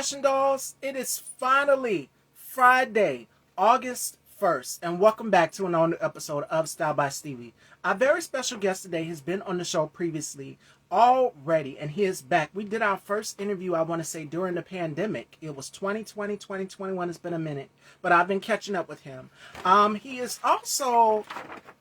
Fashion Dolls, it is finally Friday, August 1st, and welcome back to another episode of Style by Stevie. Our very special guest today has been on the show previously already, and he is back. We did our first interview, I want to say, during the pandemic. It was 2020, 2021. It's been a minute, but I've been catching up with him. He is also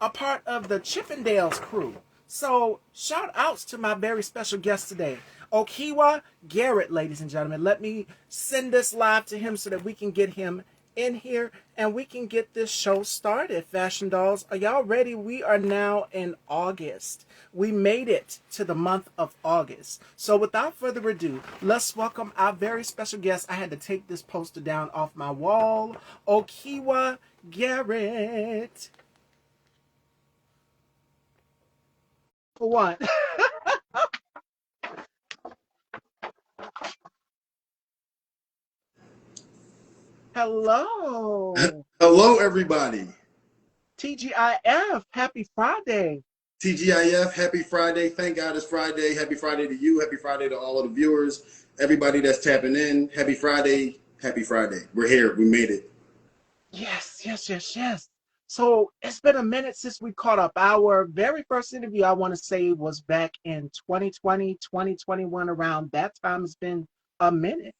a part of the Chippendales crew. So, shout outs to my very special guest today, Okewa Garrett, ladies and gentlemen. Let me send this live to him so that we can get him in here and we can get this show started. Fashion Dolls, are y'all ready? We are now in August. We made it to the month of August. So without further ado, let's welcome our very special guest. I had to take this poster down off my wall. Okewa Garrett. For one. Hello. Hello, everybody. TGIF. Happy Friday. TGIF, happy Friday. Thank God it's Friday. Happy Friday to you. Happy Friday to all of the viewers. Everybody that's tapping in. Happy Friday. Happy Friday. We're here. We made it. Yes. So it's been a minute since we caught up. Our very first interview, I want to say, was back in 2020, 2021. Around that time, it's been a minute.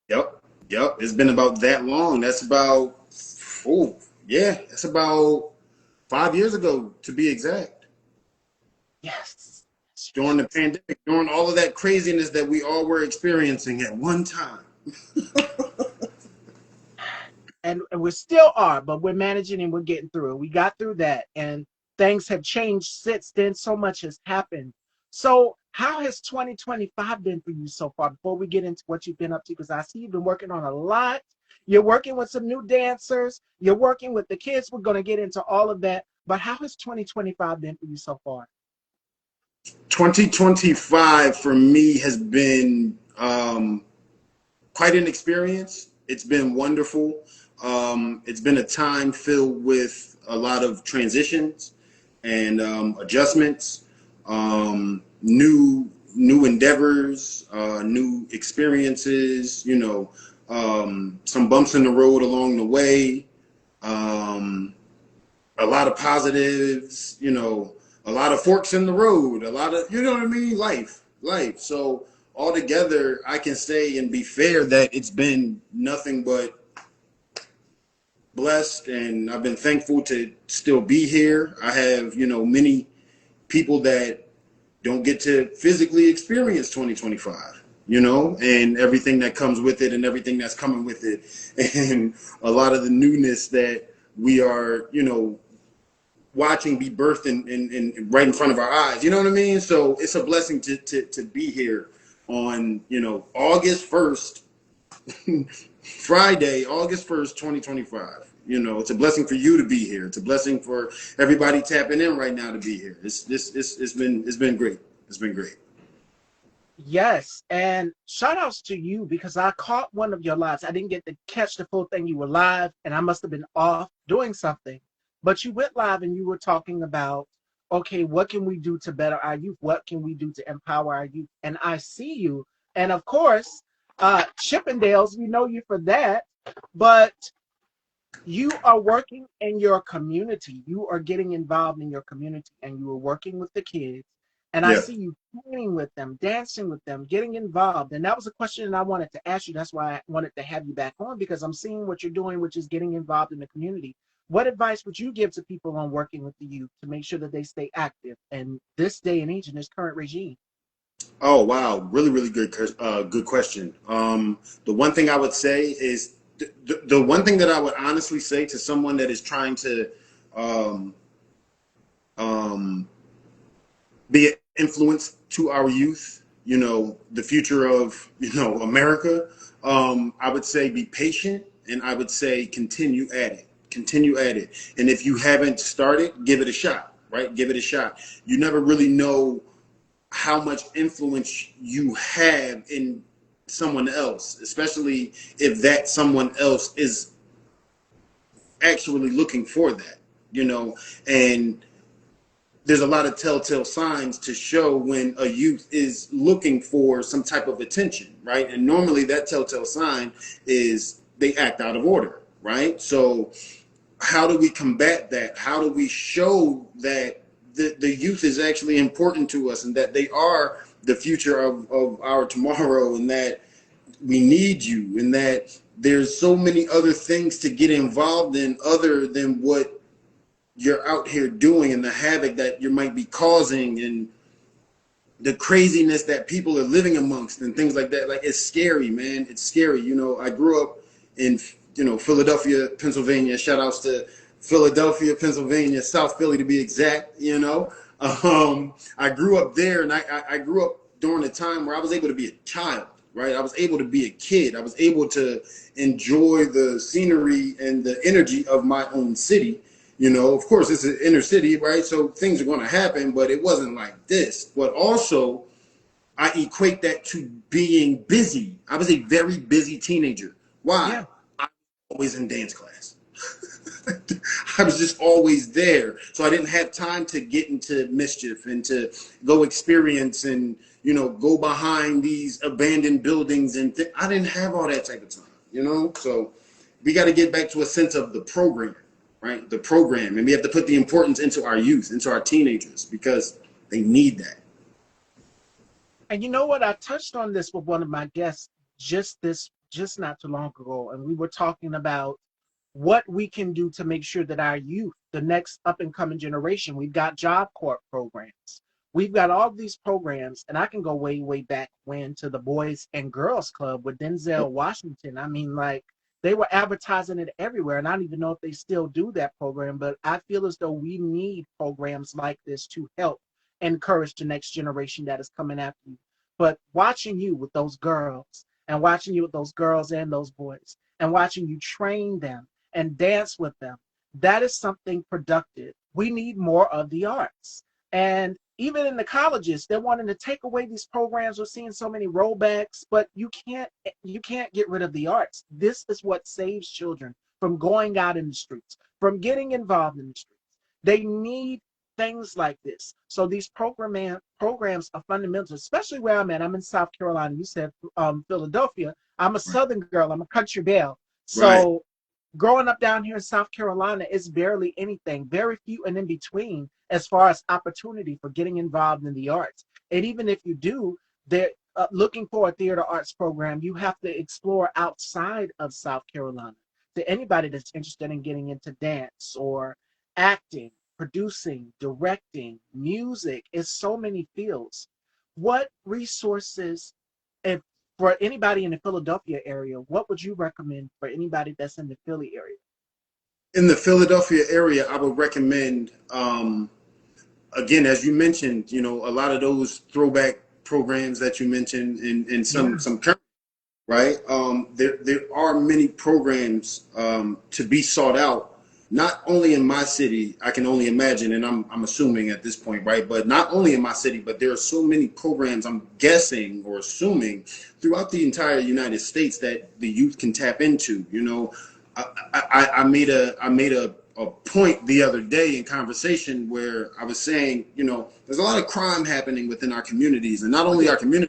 Yep. It's been about that long. That's about, that's about 5 years ago, to be exact. Yes. During the pandemic, during all of that craziness that we all were experiencing at one time. And we still are, but we're managing and we're getting through it. We got through that, and things have changed since then. So much has happened. So how has 2025 been for you so far before we get into what you've been up to? Because I see you've been working on a lot. You're working with some new dancers. You're working with the kids. We're going to get into all of that. But how has 2025 been for you so far? 2025 for me has been quite an experience. It's been wonderful. It's been a time filled with a lot of transitions and adjustments, new endeavors, new experiences. Some bumps in the road along the way. A lot of positives. A lot of forks in the road. A lot of what I mean. Life. So altogether, I can say and be fair that it's been nothing but blessed, and I've been thankful to still be here. I have, many people that don't get to physically experience 2025, and everything that comes with it and everything that's coming with it. And a lot of the newness that we are, watching be birthed in right in front of our eyes. You know what I mean? So it's a blessing to be here on, August 1st, Friday, August 1st, 2025. It's a blessing for you to be here. It's a blessing for everybody tapping in right now to be here. It's been great. It's been great. Yes, and shout outs to you because I caught one of your lives. I didn't get to catch the full thing. You were live, and I must have been off doing something. But you went live and you were talking about, okay, what can we do to better our youth? What can we do to empower our youth? And I see you. And of course, Chippendales, we know you for that. But you are working in your community. You are getting involved in your community, and you are working with the kids. And I Yeah. see you playing with them, dancing with them, getting involved. And that was a question that I wanted to ask you. That's why I wanted to have you back on, because I'm seeing what you're doing, which is getting involved in the community. What advice would you give to people on working with the youth to make sure that they stay active in this day and age in this current regime? Oh, wow. Really, really good question. The one thing I would say is the one thing that I would honestly say to someone that is trying to be an influence to our youth, the future of, America, I would say be patient, and I would say continue at it. And if you haven't started, give it a shot, right? Give it a shot. You never really know how much influence you have in someone else, especially if that someone else is actually looking for that, and there's a lot of telltale signs to show when a youth is looking for some type of attention, right? And normally that telltale sign is they act out of order, right? So how do we combat that? How do we show that the youth is actually important to us and that they are the future of our tomorrow, and that we need you, and that there's so many other things to get involved in other than what you're out here doing, and the havoc that you might be causing, and the craziness that people are living amongst and things like that. Like, it's scary, man. It's scary. You know, I grew up in, Philadelphia, Pennsylvania. Shout outs to Philadelphia, Pennsylvania, South Philly to be exact, I grew up there, and I grew up during a time where I was able to be a child, right? I was able to be a kid. I was able to enjoy the scenery and the energy of my own city. Of course, it's an inner city, right? So things are going to happen, but it wasn't like this. But also, I equate that to being busy. I was a very busy teenager. Why? Yeah. I was always in dance class. I was just always there. So I didn't have time to get into mischief and to go experience and, go behind these abandoned buildings. And I didn't have all that type of time, So we got to get back to a sense of the program. Right, the program, and we have to put the importance into our youth, into our teenagers, because they need that. And you know what? I touched on this with one of my guests just not too long ago, and we were talking about what we can do to make sure that our youth, the next up and coming generation, we've got Job Corps programs. We've got all these programs, and I can go way, way back when to the Boys and Girls Club with Denzel Washington. I mean, like, they were advertising it everywhere, and I don't even know if they still do that program, but I feel as though we need programs like this to help encourage the next generation that is coming after you. But watching you with those girls, and watching you with those girls and those boys, and watching you train them and dance with them, that is something productive. We need more of the arts. And even in the colleges, they're wanting to take away these programs. We're seeing so many rollbacks, but you can't get rid of the arts. This is what saves children from going out in the streets, from getting involved in the streets. They need things like this. So these programs are fundamental, especially where I'm at. I'm in South Carolina. You said Philadelphia. I'm a Southern girl. I'm a country belle. Right. So growing up down here in South Carolina, it's barely anything, very few and in between as far as opportunity for getting involved in the arts. And even if you do, they're looking for a theater arts program, you have to explore outside of South Carolina. To anybody that's interested in getting into dance or acting, producing, directing, music, is so many fields. What resources, if for anybody in the Philadelphia area, what would you recommend for anybody that's in the Philly area? In the Philadelphia area, I would recommend, again, as you mentioned, a lot of those throwback programs that you mentioned, and some current, right? There are many programs to be sought out. Not only in my city, I can only imagine, and I'm assuming at this point, right? But not only in my city, but there are so many programs, I'm guessing or assuming, throughout the entire United States that the youth can tap into. I made a point the other day in conversation where I was saying, there's a lot of crime happening within our communities, and not only our communities,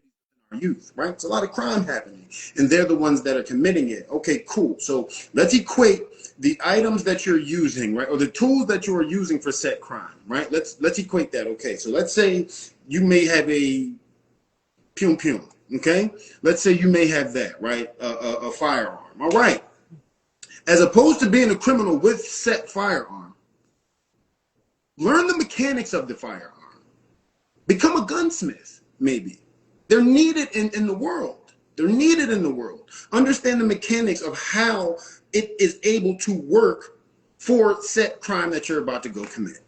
our youth, right? It's a lot of crime happening, and they're the ones that are committing it. Okay, cool. So let's equate the items that you're using, right, or the tools that you are using for set crime, right? Let's equate that. Okay, so let's say you may have a pum pum. Okay, let's say you may have that, right, a firearm. All right. As opposed to being a criminal with set firearm, learn the mechanics of the firearm. Become a gunsmith, maybe. They're needed in the world. They're needed in the world. Understand the mechanics of how it is able to work for set crime that you're about to go commit.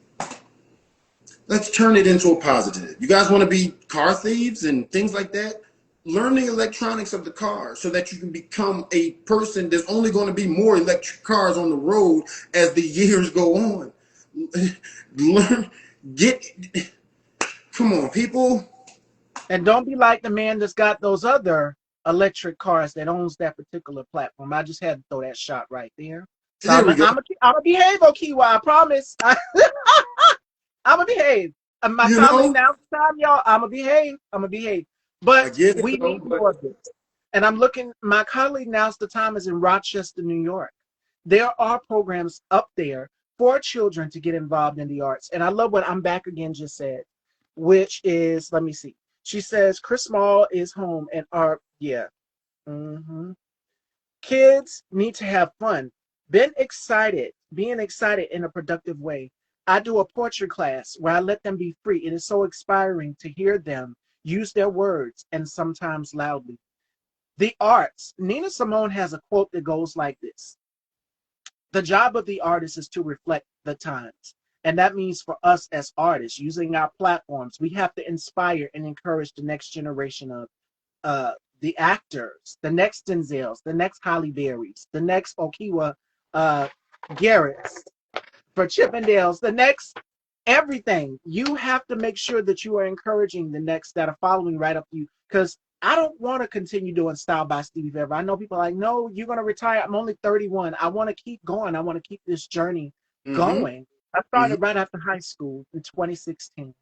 Let's turn it into a positive. You guys want to be car thieves and things like that? Learn the electronics of the car so that you can become a person. There's only going to be more electric cars on the road as the years go on. Come on, people. And don't be like the man that's got those other electric cars that owns that particular platform. I just had to throw that shot right there. So There I'm we go. a behave, Okewa. I promise. I'm a behave. My You time is know, now. Time, y'all. I'm gonna behave. I'm gonna behave. I But get it we though, need but more of this. And I'm looking. My colleague now's the time is in Rochester, New York. There are programs up there for children to get involved in the arts. And I love what I'm back again just said, which is let me see. She says Chris Small is home and art. Yeah. Hmm. Kids need to have fun. Being excited in a productive way. I do a poetry class where I let them be free. It is so inspiring to hear them use their words and sometimes loudly. The arts. Nina Simone has a quote that goes like this: the job of the artist is to reflect the times. And that means for us as artists, using our platforms, we have to inspire and encourage the next generation of uh, the actors, the next Denzels, the next Holly Berrys, the next Okewa uh, Garretts for Chippendales, the next everything. You have to make sure that you are encouraging the next that are following right up to you. Because I don't want to continue doing Style by Stevie forever. I know people are like, no, you're going to retire. I'm only 31. I want to keep going. I want to keep this journey mm-hmm, going. I mm-hmm, started right after high school in 2016.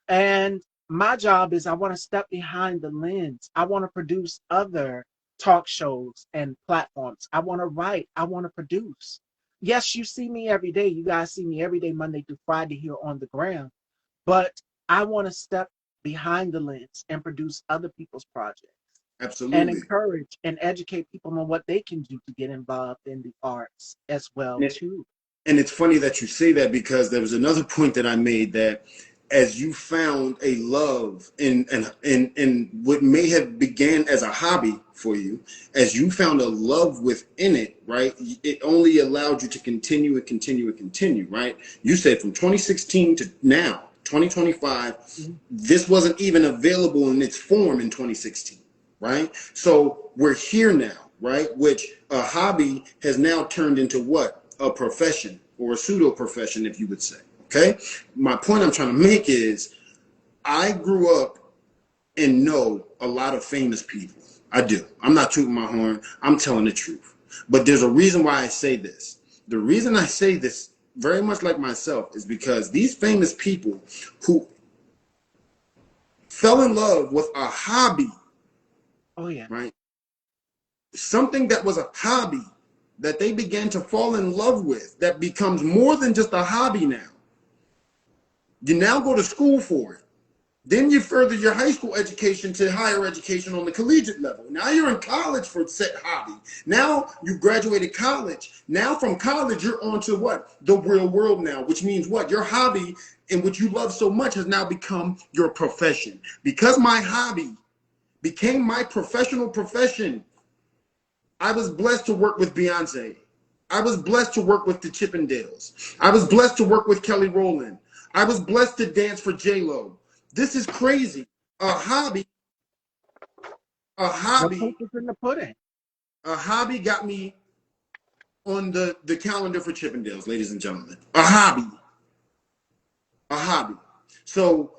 And my job is I want to step behind the lens. I want to produce other talk shows and platforms. I want to write. I want to produce. Yes, you see me every day. You guys see me every day, Monday through Friday here on the ground. But I want to step behind the lens and produce other people's projects and absolutely. encourage and educate people on what they can do to get involved in the arts as well And too. And it's funny that you say that because there was another point that I made that as you found a love in what may have began as a hobby for you, as you found a love within it, right? It only allowed you to continue and continue and continue, right? You said from 2016 to now, 2025, Mhm. this wasn't even available in its form in 2016, right? So we're here now, right? Which a hobby has now turned into what? A profession or a pseudo profession, if you would say. Okay. My point I'm trying to make is I grew up and know a lot of famous people. I do. I'm not tooting my horn. I'm telling the truth. But there's a reason why I say this. The reason I say this, very much like myself, is because these famous people who fell in love with a hobby, Oh yeah. right? Something that was a hobby that they began to fall in love with that becomes more than just a hobby now. You now go to school for it. Then you further your high school education to higher education on the collegiate level. Now you're in college for said hobby. Now you graduated college. Now from college, you're on to what? The real world now, which means what? Your hobby and what you love so much has now become your profession. Because my hobby became my professional profession, I was blessed to work with Beyonce. I was blessed to work with the Chippendales. I was blessed to work with Kelly Rowland. I was blessed to dance for J-Lo. This is crazy. A hobby, a The hobby, proof is in the pudding. a hobby got me on the calendar for Chippendales, ladies and gentlemen. A hobby, a hobby. So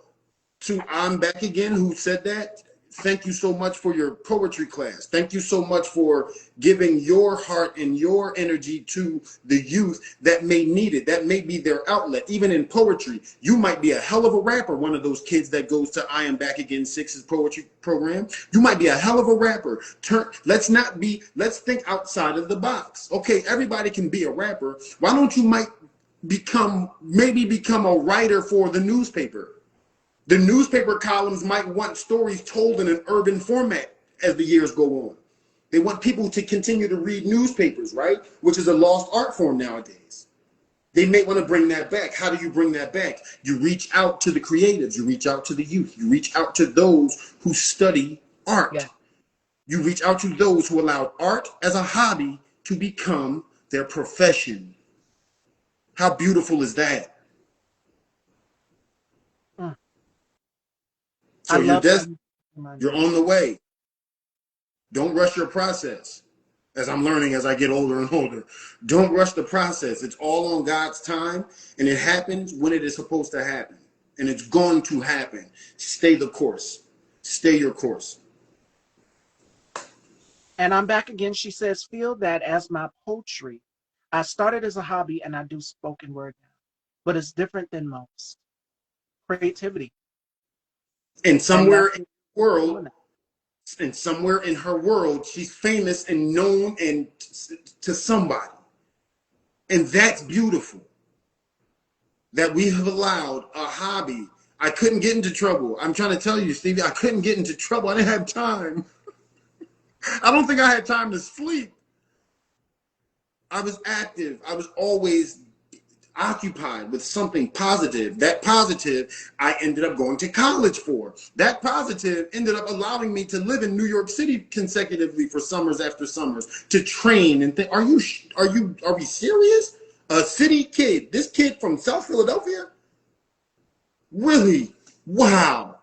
to I'm back again who said that. Thank you so much for your poetry class. Thank you so much for giving your heart and your energy to the youth that may need it. That may be their outlet. Even in poetry, you might be a hell of a rapper, one of those kids that goes to I Am Back Again Six's poetry program. You might be a hell of a rapper. Let's think outside of the box. Okay, everybody can be a rapper. Why don't you might become a writer for the newspaper? The newspaper columns might want stories told in an urban format as the years go on. They want people to continue to read newspapers, right? Which is a lost art form nowadays. They may want to bring that back. How do you bring that back? You reach out to the creatives, you reach out to the youth, you reach out to those who study art. Yeah. You reach out to those who allowed art as a hobby to become their profession. How beautiful is that? Mm. I So love how you remind you're me. on the way. Don't rush your process. As I'm learning as I get older and older, don't rush the process. It's all on God's time, and it happens when it is supposed to happen, and it's going to happen. Stay the course. Stay your course. And I'm back again. She says, feel that as my poetry. I started as a hobby and I do spoken word now, but it's different than most. creativity. And And somewhere that's in what the we're world, doing now. and somewhere in her world, she's famous and known and to somebody. And that's beautiful that we have allowed a hobby. I couldn't get into trouble. I'm trying to tell you, Stevie, I couldn't get into trouble. I didn't have time. I don't think I had time to sleep. I was active. I was always occupied with something positive. That positive I ended up going to college for. That positive ended up allowing me to live in New York City consecutively for summers after summers to train and think. Are we serious? A city kid, this kid from South Philadelphia? Really? Wow.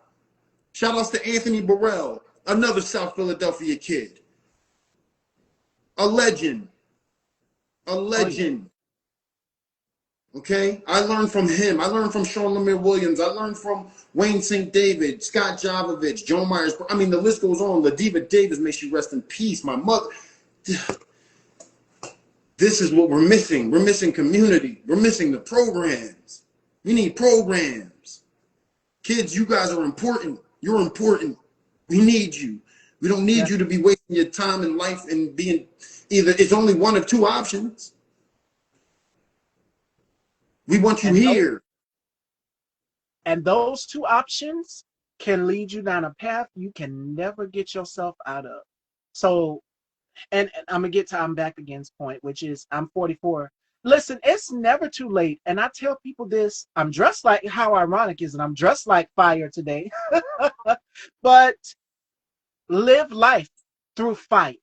Shout outs to Anthony Burrell, another South Philadelphia kid. A legend. A Oh yeah. legend. Okay, I learned from him. I learned from Sean Lemire Williams. I learned from Wayne St. David, Scott Jovovich, Joan Myers. I mean, the list goes on. Ladiva Davis, may she rest in peace. My mother. This is what we're missing. We're missing community. We're missing the programs. We need programs. Kids, you guys are important. You're important. We need you. We don't need Yes. you to be wasting your time in life and being either. It's only one of two options. We want you And those here. and those two options can lead you down a path you can never get yourself out of. So, and I'm gonna get to I'm back again's point, which is I'm 44. Listen, it's never too late. And I tell people this, I'm dressed like, how ironic is it? I'm dressed like fire today. But live life through fight.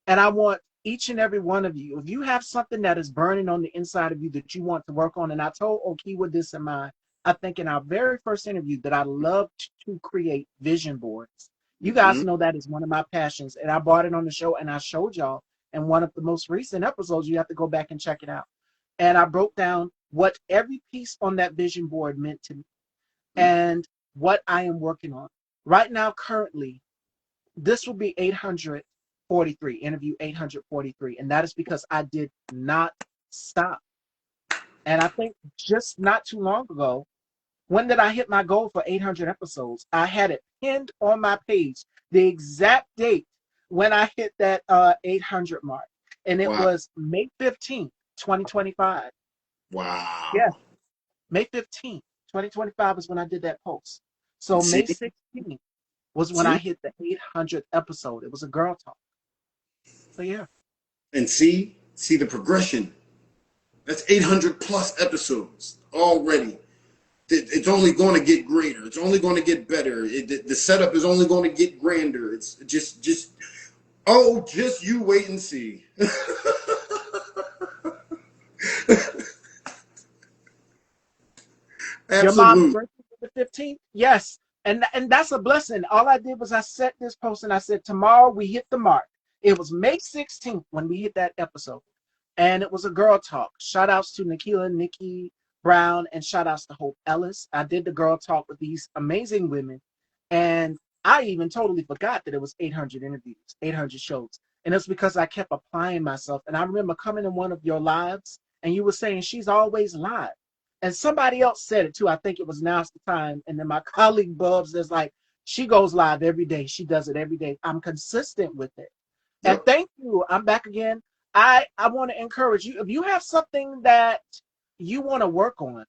And I want each and every one of you, if you have something that is burning on the inside of you that you want to work on, and I told Okewa this in my, I think in our very first interview, that I love to create vision boards. You guys Mm-hmm. know that is one of my passions, and I brought it on the show, and I showed y'all in one of the most recent episodes. You have to go back and check it out. And I broke down what every piece on that vision board meant to me and what I am working on. Right now, currently, this will be 843, interview 843. And that is because I did not stop. And I think just not too long ago, when did I hit my goal for 800 episodes? I had it pinned on my page, the exact date when I hit that 800 mark. And it Wow. was May 15th, 2025. Wow. Yes, May 15th, 2025 is when I did that post. So See, May 16th was when I see, hit the 800th episode. It was a girl talk. So yeah. and see the progression. That's 800 plus episodes already. It's only going to get greater. It's only going to get better. The setup is only going to get grander. It's just you wait and see. Your mom's Absolute. birthday was the 15th? Yes. And that's a blessing. All I did was I set this post and I said, tomorrow we hit the mark. It was May 16th when we hit that episode. And it was a girl talk. Shout outs to Nikila, Nikki Brown, and shout outs to Hope Ellis. I did the girl talk with these amazing women. And I even totally forgot that it was 800 interviews, 800 shows. And it's because I kept applying myself. And I remember coming in one of your lives and you were saying she's always live. And somebody else said it too. I think it was Now's the Time. And then my colleague Bubs is like, she goes live every day. She does it every day. I'm consistent with it. And Yep. thank you. I'm back again. I want to encourage you. If you have something that you want to work on,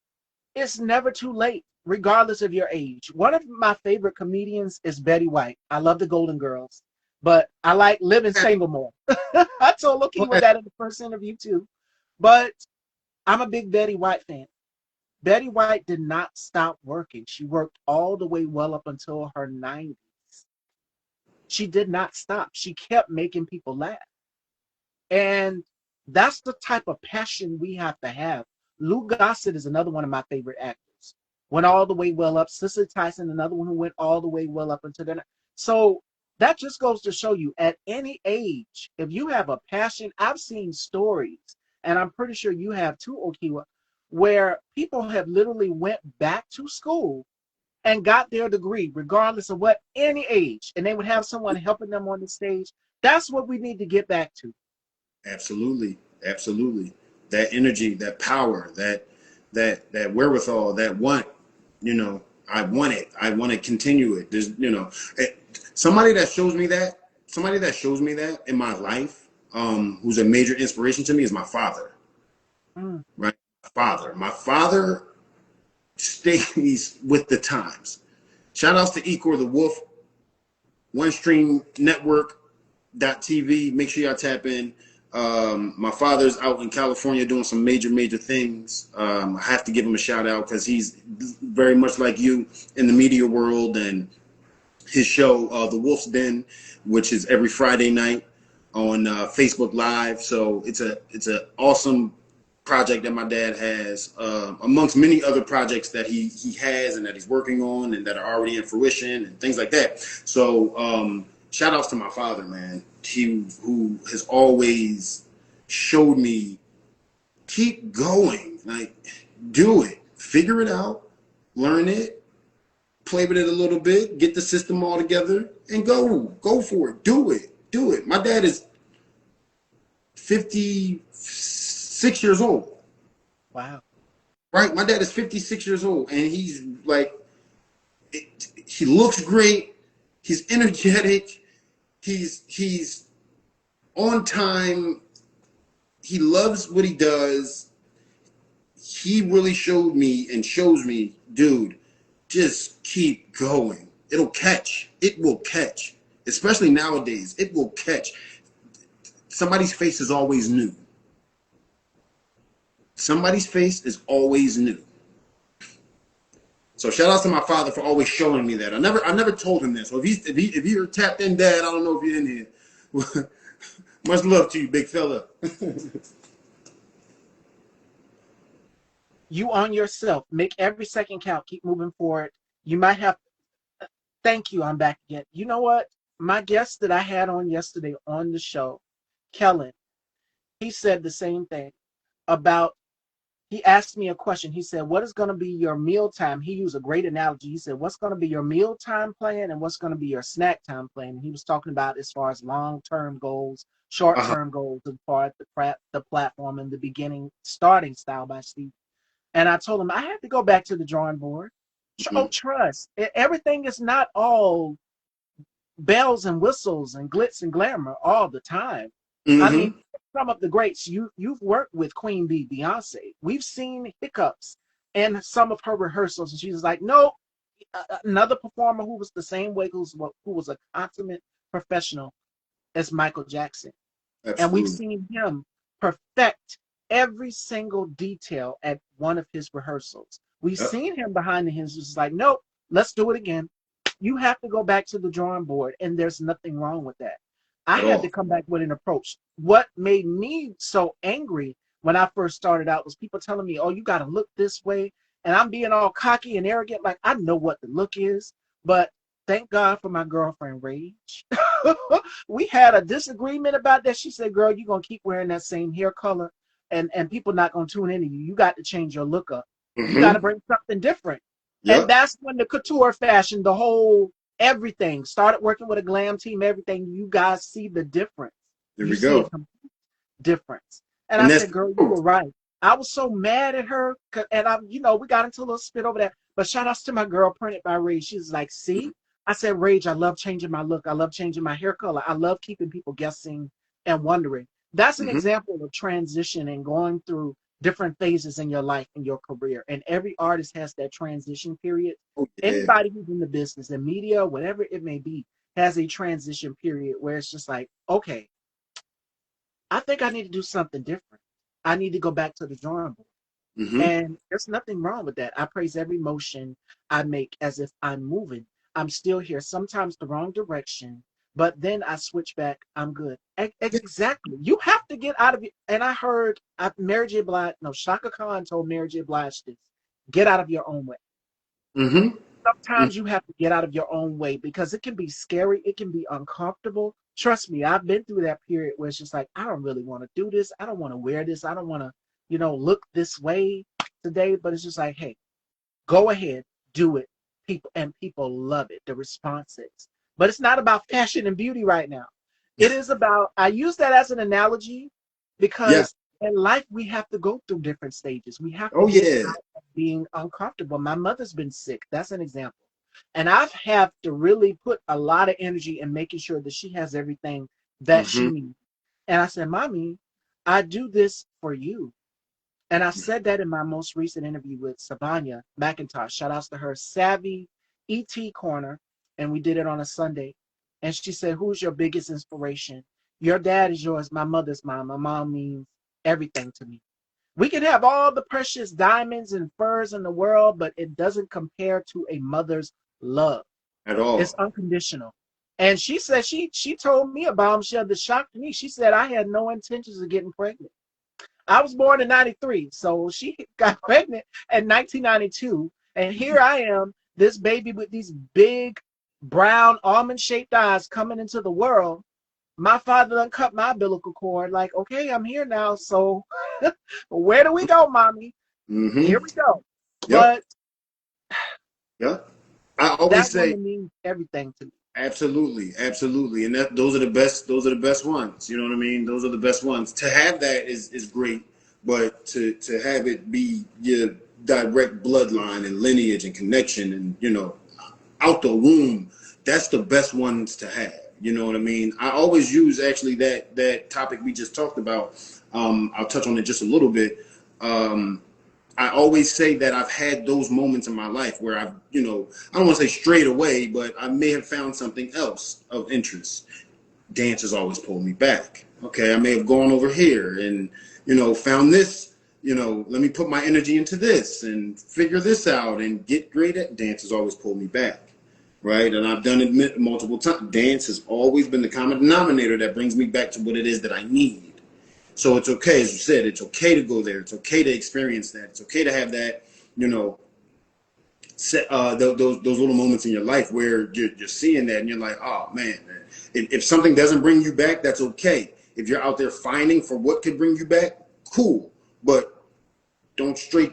it's never too late, regardless of your age. One of my favorite comedians is Betty White. I love the Golden Girls, but I like Living Single more. I told Lokiwa that in the first interview too. But I'm a big Betty White fan. Betty White did not stop working. She worked all the way well up until her 90s. She did not stop. She kept making people laugh. And that's the type of passion we have to have. Lou Gossett is another one of my favorite actors. Went all the way well up. Cicely Tyson, another one who went all the way well up until then. So that just goes to show you at any age, if you have a passion, I've seen stories, and I'm pretty sure you have too, Okewa, where people have literally went back to school and got their degree, regardless of what any age, and they would have someone helping them on the stage. That's what we need to get back to. Absolutely. Absolutely. That energy, that power, that wherewithal, that want. You know, I want it. I want to continue it. There's, somebody that shows me that, somebody that shows me that in my life, who's a major inspiration to me is my father. Mm. Right, my father stays with the times. Shout outs to Ecor the Wolf, One Stream Network TV. Make sure y'all tap in. My father's out in California doing some major things. I have to give him a shout out because he's very much like you in the media world, and his show, The Wolf's Den, which is every Friday night on Facebook Live. So it's a awesome project that my dad has, amongst many other projects that he has and that he's working on and that are already in fruition and things like that. So shout outs to my father, man. He who has always showed me keep going, like do it, figure it out, learn it, play with it a little bit, get the system all together, and go for it, do it. My dad is 56 years old. Wow. Right? My dad is 56 years old, and he's like, he looks great. He's energetic. He's on time. He loves what he does. He really showed me and shows me, dude, just keep going. It'll catch. It will catch. Especially nowadays, it will catch. Somebody's face is always new. Somebody's face is always new. So shout out to my father for always showing me that. I never told him that. So if you're tapped in, Dad, I don't know if you're in here. Much love to you, big fella. You on yourself. Make every second count. Keep moving forward. You might have. Thank you. I'm back again. You know what? My guest that I had on yesterday on the show, Kellen, he said the same thing about. He asked me a question. He said, "What is going to be your mealtime?" He used a great analogy. He said, "What's going to be your mealtime plan and what's going to be your snack time plan?" And he was talking about as far as long-term goals, Uh-huh. short-term goals, as far as the platform in the beginning, starting Style by Steve. And I told him I had to go back to the drawing board. Oh, Mm-hmm. trust. Everything is not all bells and whistles and glitz and glamour all the time. I mean, Mm-hmm. some of the greats you've worked with Queen Bee, Beyonce. We've seen hiccups in some of her rehearsals, and she was like, "No." Another performer who was the same way, who was a consummate professional, as Michael Jackson. And we've Absolutely. seen him perfect every single detail at one of his rehearsals. We've Yep. seen him behind the scenes just like, nope, let's do it again. You have to go back to the drawing board, and there's nothing wrong with that. I At had to all. come back with an approach. What made me so angry when I first started out was people telling me, "Oh, you got to look this way," and I'm being all cocky and arrogant, like I know what the look is. But thank God for my girlfriend Rage. We had a disagreement about that. She said, "Girl, you're gonna keep wearing that same hair color, and people not gonna tune into you. You got to change your look up. You got to Mm-hmm. bring something different." And Yep. that's when the couture fashion, the whole everything started working with a glam team. Everything, you guys see the difference. There You we see a go. complete difference. And I And that's said, the "Girl, you truth. were right." I was so mad at her, and we got into a little spit over that. But shout outs to my girl, Printed by Rage. She's like, "See," I said, "Rage, I love changing my look. I love changing my hair color. I love keeping people guessing and wondering." That's an Mm-hmm. example of transition and going through different phases in your life and your career. And every artist has that transition period. Oh yeah. Anybody who's in the business, in media, whatever it may be, has a transition period where it's just like, okay, I think I need to do something different. I need to go back to the drawing board. Mm-hmm. And there's nothing wrong with that. I praise every motion I make as if I'm moving. I'm still here, sometimes the wrong direction, but then I switch back. I'm good. Yeah. Exactly. You have to get out of it. And I heard Mary J. Blige, no, Shaka Khan told Mary J. Blige this: get out of your own way. Mm-hmm. Sometimes you have to get out of your own way because it can be scary. It can be uncomfortable. Trust me, I've been through that period where it's just like, I don't really want to do this. I don't want to wear this. I don't want to, look this way today. But it's just like, hey, go ahead, do it. People love it. The responses. But it's not about fashion and beauty right now. It is about, I use that as an analogy Yeah. because in life, we have to go through different stages. We have to Oh get yeah. out of being uncomfortable. My mother's been sick. That's an example. And I've have to really put a lot of energy in making sure that she has everything that she Hmm. needs. And I said, Mommy, I do this for you. And I said that in my most recent interview with Savanya McIntosh. Shout outs to her Savvy ET Corner. And we did it on a Sunday. And she said, Who's your biggest inspiration? Your dad is yours, my mother's mom. My mom means everything to me. We can have all the precious diamonds and furs in the world, but it doesn't compare to a mother's love. At It's all. unconditional. And she said she told me a bombshell that shocked me. She said I had no intentions of getting pregnant. I was born in 93, so she got pregnant in 1992. And here I am, this baby with these big, brown, almond shaped eyes coming into the world. My father done cut my umbilical cord. Like, okay, I'm here now. So where do we go, mommy? Hmm. Here we go. Yep. But Yep. I always that say woman means everything to me. absolutely, absolutely, and that those are the best. Those are the best ones. You know what I mean? Those are the best ones. To have that is great, but to have it be your direct bloodline and lineage and connection, and out the womb, that's the best ones to have. You know what I mean? I always use actually that topic we just talked about. I'll touch on it just a little bit. Um, I always say that I've had those moments in my life where I've, I don't want to say strayed away, but I may have found something else of interest. Dance has always pulled me back. Okay, I may have gone over here and, found this, let me put my energy into this and figure this out and get great at dance has always pulled me back. Right. And I've done it multiple times. Dance has always been the common denominator that brings me back to what it is that I need. So it's okay, as you said, it's okay to go there. It's okay to experience that. It's okay to have that, you know, those little moments in your life where you're seeing that and you're like, oh man, if something doesn't bring you back, that's okay. If you're out there finding for what could bring you back, cool. But don't stray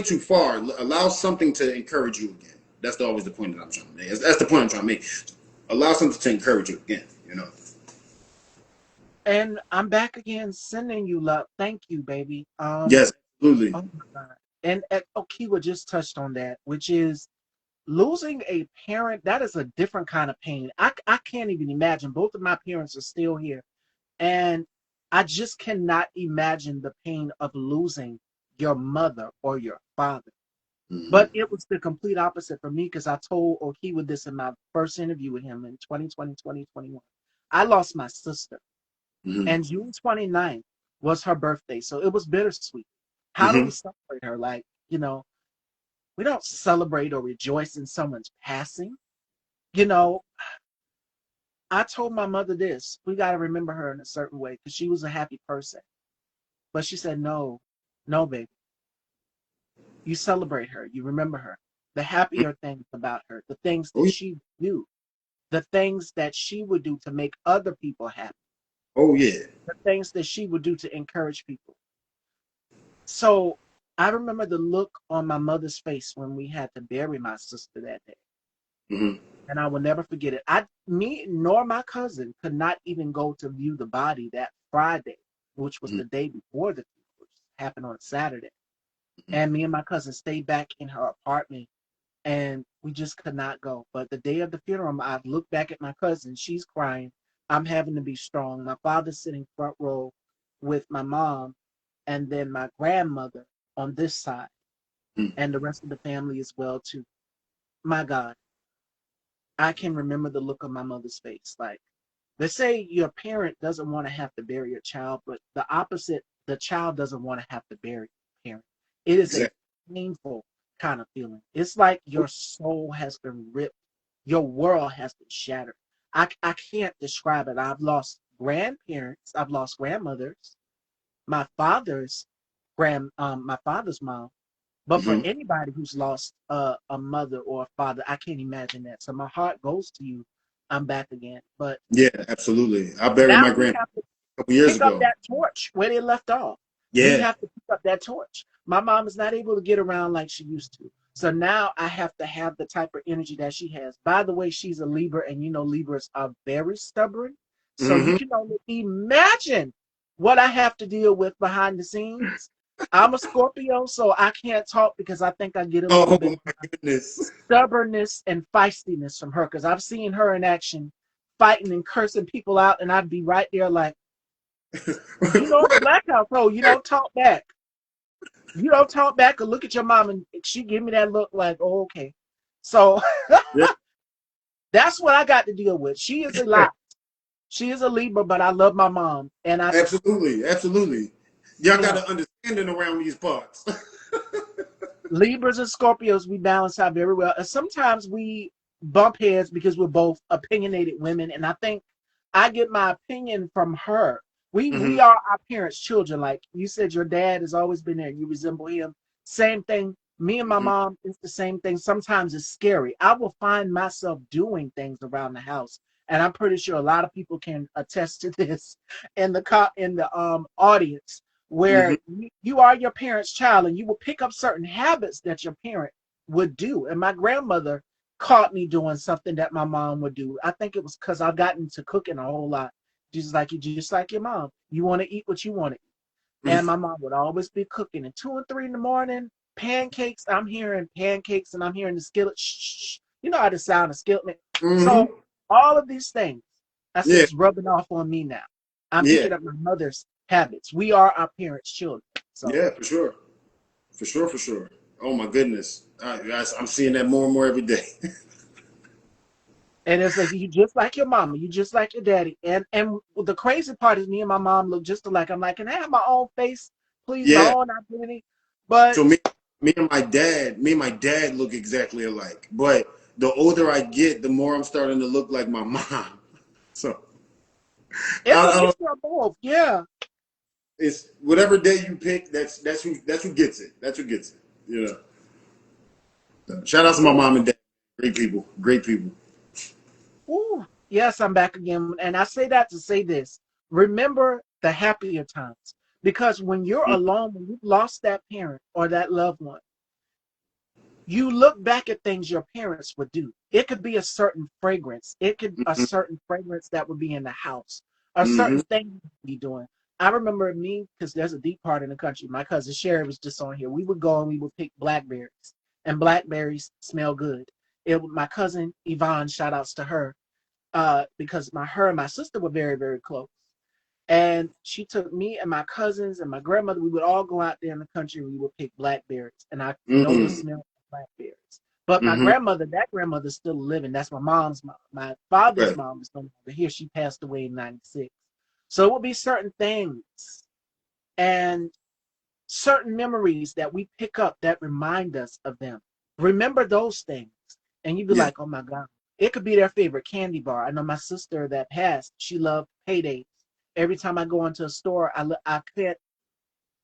too far. Allow something to encourage you again. That's always the point that I'm trying to make. That's the point I'm trying to make. Allow something to encourage you again. And I'm back again sending you love. Thank you, baby. Yes, absolutely. Oh my God. And Okewa just touched on that, which is losing a parent. That is a different kind of pain. I can't even imagine. Both of my parents are still here. And I just cannot imagine the pain of losing your mother or your father. Hmm. But it was the complete opposite for me because I told Okiwa this in my first interview with him in 2020, 2021. I lost my sister, Hmm. and June 29th was her birthday. So it was bittersweet. How do we Hmm. celebrate her? Like, we don't celebrate or rejoice in someone's passing. You know, I told my mother this. We got to remember her in a certain way because she was a happy person. But she said, no, no, baby. You celebrate her. You remember her. The happier things about her, the things Oh that yeah. she do, the things that she would do to make other people happy, Oh yeah. the things that she would do to encourage people. So I remember the look on my mother's face when we had to bury my sister that day. Hmm. And I will never forget it. Me nor my cousin could not even go to view the body that Friday, which was Hmm. the day before the funeral, which happened on Saturday. And me and my cousin stayed back in her apartment and we just could not go. But the day of the funeral, I looked back at my cousin. She's crying. I'm having to be strong. My father's sitting front row with my mom and then my grandmother on this side and the rest of the family as well too. My God, I can remember the look on my mother's face. Like they say your parent doesn't want to have to bury a child, but the opposite, the child doesn't want to have to bury a parent. It is a Exactly. painful kind of feeling. It's like your soul has been ripped, your world has been shattered. I can't describe it. I've lost grandparents, I've lost grandmothers, my father's my father's mom. But for Hmm. anybody who's lost a mother or a father, I can't imagine that. So my heart goes to you. I'm back again. But Yeah, absolutely. I buried now my we grandpa have to a couple years pick up ago. that torch where they left off. We Yeah. have to pick up that torch. My mom is not able to get around like she used to. So now I have to have the type of energy that she has. By the way, she's a Libra, and Libras are very stubborn. So you Hmm. can only imagine what I have to deal with behind the scenes. I'm a Scorpio, so I can't talk because I think I get a little Oh bit my goodness. stubbornness and feistiness from her because I've seen her in action fighting and cursing people out, and I'd be right there like, you know, in the black household, you don't talk back. You don't talk back or look at your mom, and she give me that look like, oh, okay. So Yeah, that's what I got to deal with. She is a lot. She is a Libra, but I love my mom, and I, absolutely, absolutely. Y'all you got know, an understanding around these parts. Libras and Scorpios, we balance out very well. And sometimes we bump heads because we're both opinionated women. And I think I get my opinion from her. We Hmm. are our parents' children. Like you said, your dad has always been there. You resemble him. Same thing. Me and my Hmm. mom, it's the same thing. Sometimes it's scary. I will find myself doing things around the house. And I'm pretty sure a lot of people can attest to this in the audience Hmm. where you are your parent's child and you will pick up certain habits that your parent would do. And my grandmother caught me doing something that my mom would do. I think it was because I got into cooking a whole lot. Just like your mom. You want to eat what you want to eat. And my mom would always be cooking. And 2 and 3 in the morning, pancakes. I'm hearing pancakes and I'm hearing the skillet. Shh, shh, shh. You know how the sound of skillet. Hmm. So all of these things, I said, Yeah, it's rubbing off on me now. I'm yeah, picking up my mother's habits. We are our parents' children. So, yeah, for sure, for sure, for sure. Oh my goodness, I'm seeing that more and more every day. and it's like you just like your mama, you just like your daddy. And the crazy part is me and my mom look just alike. I'm like, can I have my own face, please, my Yeah. own identity? But So me and my dad look exactly alike. But the older I get, the more I'm starting to look like my mom. So it's a I don't. mixture of both. Yeah. It's whatever day you pick. That's who gets it. That's who gets it. You know. So, shout out to my Yeah. mom and dad. Great people. Great people. Ooh, yes, I'm back again. And I say that to say this. Remember the happier times. Because when you're alone, when you've lost that parent or that loved one, you look back at things your parents would do. It could be a certain fragrance. It could a Mm-hmm. certain fragrance that would be in the house. A Mm-hmm. certain thing you'd be doing. I remember me, because there's a deep part in the country. My cousin Sherry was just on here. We would go and we would pick blackberries. And blackberries smell good. My cousin Yvonne, shout outs to her, because her and my sister were very, very close. And she took me and my cousins and my grandmother. We would all go out there in the country and we would pick blackberries. And I know the Mm-hmm. smell of blackberries. But my Mm-hmm. grandmother, that grandmother's still living. That's my mom's mom. My father's Right. mom is no longer here. She passed away in 96. So it would be certain things and certain memories that we pick up that remind us of them. Remember those things. And you'd be Yeah. like, oh my God. It could be their favorite candy bar. I know my sister that passed, she loved paydays. Every time I go into a store, I can't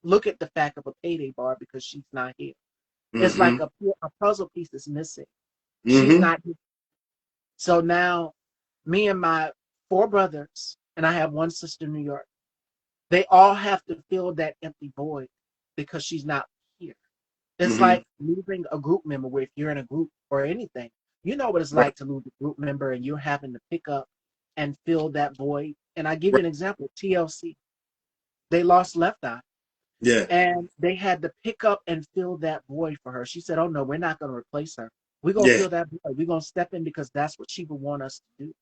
look at the fact of a payday bar because she's not here. It's Mm-hmm. like a puzzle piece is missing. She's Mm-hmm. not here. So now, me and my 4 brothers, and I have one sister in New York, they all have to fill that empty void because she's not here. It's Mm-hmm. like losing a group member where if you're in a group or anything, you know what it's Right. like to lose a group member and you're having to pick up and fill that void. And I give you Right. an example, TLC. They lost Left Eye Yeah. and they had to pick up and fill that void for her. She said, oh no, we're not going to replace her. We're going to Yeah. fill that void. We're going to step in because that's what she would want us to do.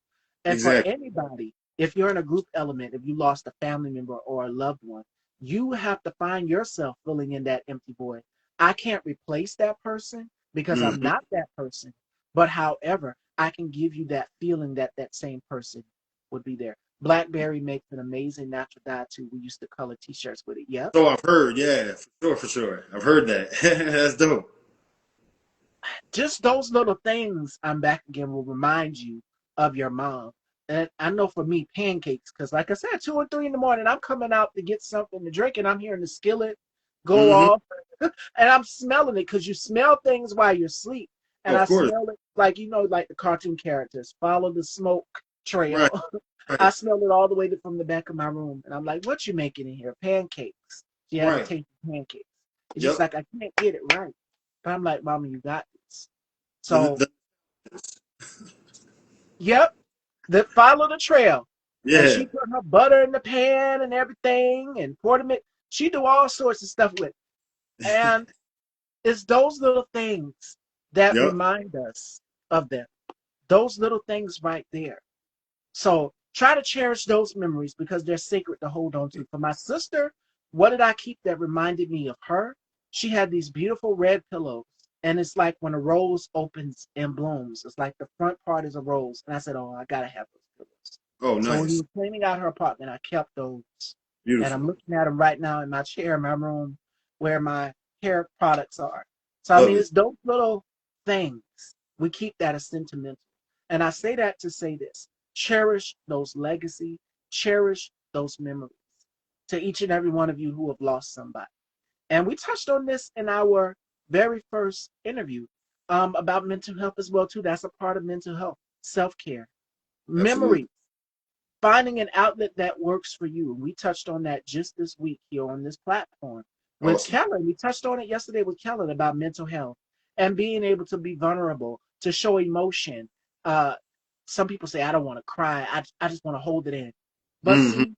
And for Exactly. anybody, if you're in a group element, if you lost a family member or a loved one, you have to find yourself filling in that empty void. I can't replace that person because I'm Mm-hmm. not that person. But however, I can give you that feeling that that same person would be there. Blackberry makes an amazing natural dye too. We used to color T-shirts with it. Yep. So I've heard. Yeah. For sure. For sure. I've heard that. That's dope. Just those little things, I'm back again, will remind you of your mom. And I know for me, pancakes, because like I said, 2 and 3 in the morning, I'm coming out to get something to drink, and I'm hearing the skillet go Mm-hmm. off, and I'm smelling it because you smell things while you're asleep. And Of I course. smell it like like the cartoon characters, follow the smoke trail. Right. I Right. smell it all the way from the back of my room, and I'm like, "What you making in here? Pancakes." She had to Right. taste the pancakes. It's just Yep. like I can't get it right, but I'm like, "Mama, you got this." The, So, the, yep, follow the trail. And Yeah. she put her butter in the pan and everything and poured them in. She do all sorts of stuff with it. And it's those little things that Yep. remind us of them. Those little things right there. So try to cherish those memories because they're sacred to hold on to. For my sister, what did I keep that reminded me of her? She had these beautiful red pillows. And it's like when a rose opens and blooms. It's like the front part is a rose. And I said, oh, I got to have those pillows. Oh, So when we nice. were cleaning out her apartment, I kept those. And I'm Beautiful. looking at them right now in my chair in my room where my hair products are. So, I Love mean, it. it's those little things. We keep that as sentimental. And I say that to say this: cherish those legacy, cherish those memories to each and every one of you who have lost somebody. And we touched on this in our very first interview about mental health as well too. That's a part of mental health, self-care, Absolutely. memory, finding an outlet that works for you. We touched on that just this week here on this platform with Awesome. Kellen. We touched on it yesterday with Kellen about mental health and being able to be vulnerable, to show emotion. Uh, some people say, I don't want to cry. I just want to hold it in. But Hmm. see,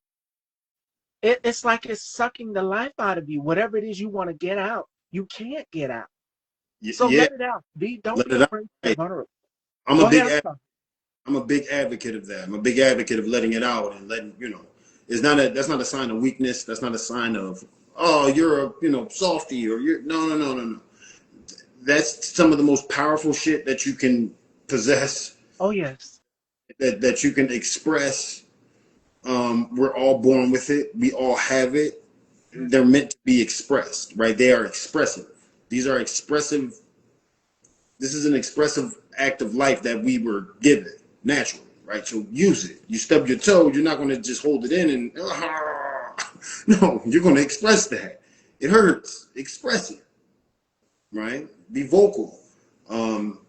it's like it's sucking the life out of you. Whatever it is you want to get out, you can't get out. So Yeah. let it out. Don't Let be it out. afraid to be Right. vulnerable. I'm a Go ahead. big I'm ad- sorry. I'm a big advocate of that. I'm a big advocate of letting it out and letting, it's not a that's not a sign of weakness. That's not a sign of, oh, you're a, softy, or you're no, no, no, no, no. That's some of the most powerful shit that you can possess, Oh, yes. that you can express. We're all born with it. We all have it. They're meant to be expressed, right? They are expressive. These are expressive. This is an expressive act of life that we were given naturally, right? So use it. You stub your toe, you're not going to just hold it in and no, you're going to express that. It hurts. Express it, right? Be vocal. Um,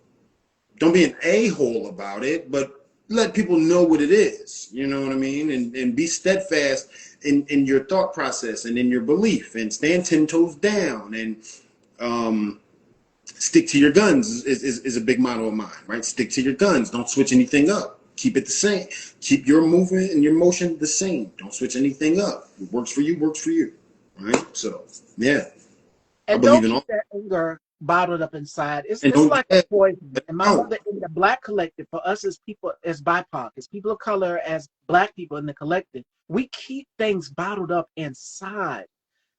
don't be an a-hole about it, but let people know what it is. You know what I mean? And be steadfast in your thought process and in your belief, and stand 10 toes down, and um, stick to your guns is a big motto of mine, right? Stick to your guns. Don't switch anything up. Keep it the same. Keep your movement and your motion the same. Don't switch anything up. What works for you, works for you. Right? So, yeah, I And believe don't in keep all. that anger bottled up inside. It's And it's don't like a get poison. it And my out. mother in the black collective, for us as people, as BIPOC, as people of color, as black people in the collective, we keep things bottled up inside.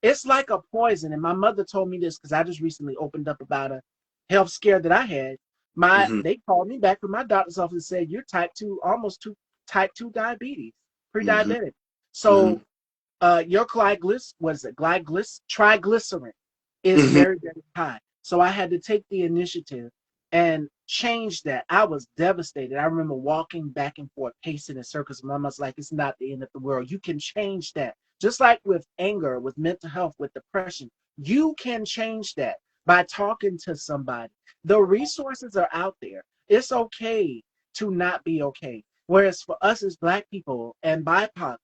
It's like a poison. And my mother told me this because I just recently opened up about a health scare that I had. Mm-hmm. They called me back from my doctor's office and said, you're type 2, almost two, type 2 diabetes, Mm-hmm. pre-diabetic. Mm-hmm. So your triglycerin is Mm-hmm. very, very high. So I had to take the initiative and change that. I was devastated. I remember walking back and forth, pacing in circles. Mama's like, it's not the end of the world. You can change that. Just like with anger, with mental health, with depression, you can change that by talking to somebody. The resources are out there. It's okay to not be okay. Whereas for us as Black people and BIPOC,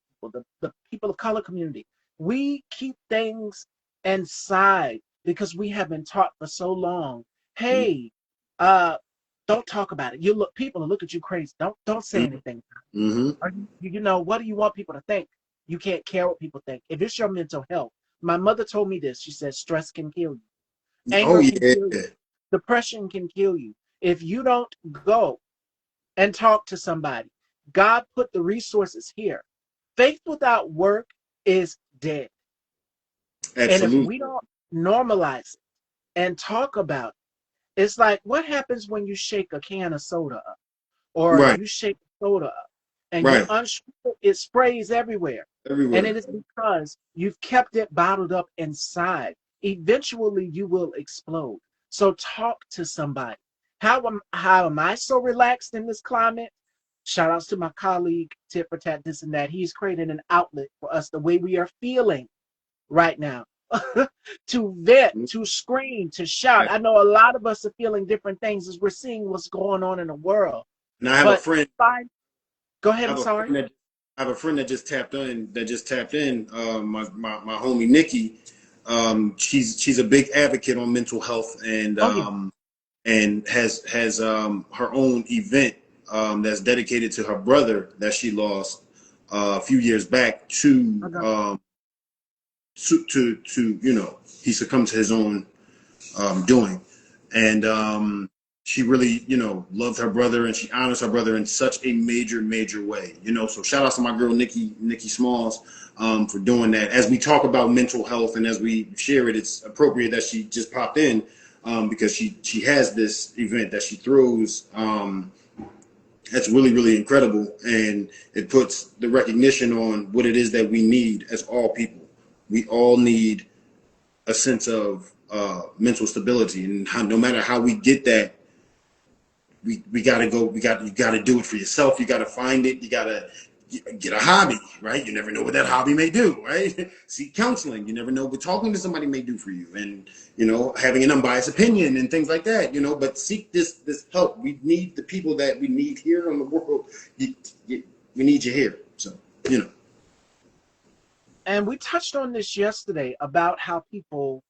the people of color community, we keep things inside because we have been taught for so long. Hey, uh, don't talk about it. You look, people will look at you crazy. Don't say anything. Mm-hmm. Or what do you want people to think? You can't care what people think. If it's your mental health, my mother told me this. She said stress can kill you, Oh anger can yeah. kill you, depression can kill you. If you don't go and talk to somebody, God put the resources here. Faith without work is dead. And if Absolutely. we don't normalize it and talk about it, it's like what happens when you shake a can of soda up or Right. you shake soda up and you Right. unscrew it, it sprays everywhere. And it Everywhere. is because you've kept it bottled up inside. Eventually you will explode. So talk to somebody. How am I so relaxed in this climate? Shout outs to my colleague, Tit for Tat, this and that. He's created an outlet for us the way we are feeling right now to vent, to scream, to shout. I know a lot of us are feeling different things as we're seeing what's going on in the world. And I have a But friend. fine, go I ahead. I'm have a sorry. friend that I have a friend that just tapped in. My homie Nikki. She's a big advocate on mental health, Oh yeah. and has her own event that's dedicated to her brother that she lost. a few years back to he succumbed to his own doing. And she really, loved her brother, and she honors her brother in such a major, major way. So shout out to my girl Nikki Smalls, for doing that. As we talk about mental health and as we share it, it's appropriate that she just popped in, because she has this event that she throws. That's really, really incredible, and it puts the recognition on what it is that we need as all people. We all need a sense of mental stability, and no matter how we get that, we gotta go. You gotta do it for yourself. You gotta find it. You gotta get a hobby, right? You never know what that hobby may do, right? Seek counseling. You never know what talking to somebody may do for you, and having an unbiased opinion and things like that. But seek this help. We need the people that we need here in the world. We need you here. So And we touched on this yesterday about how people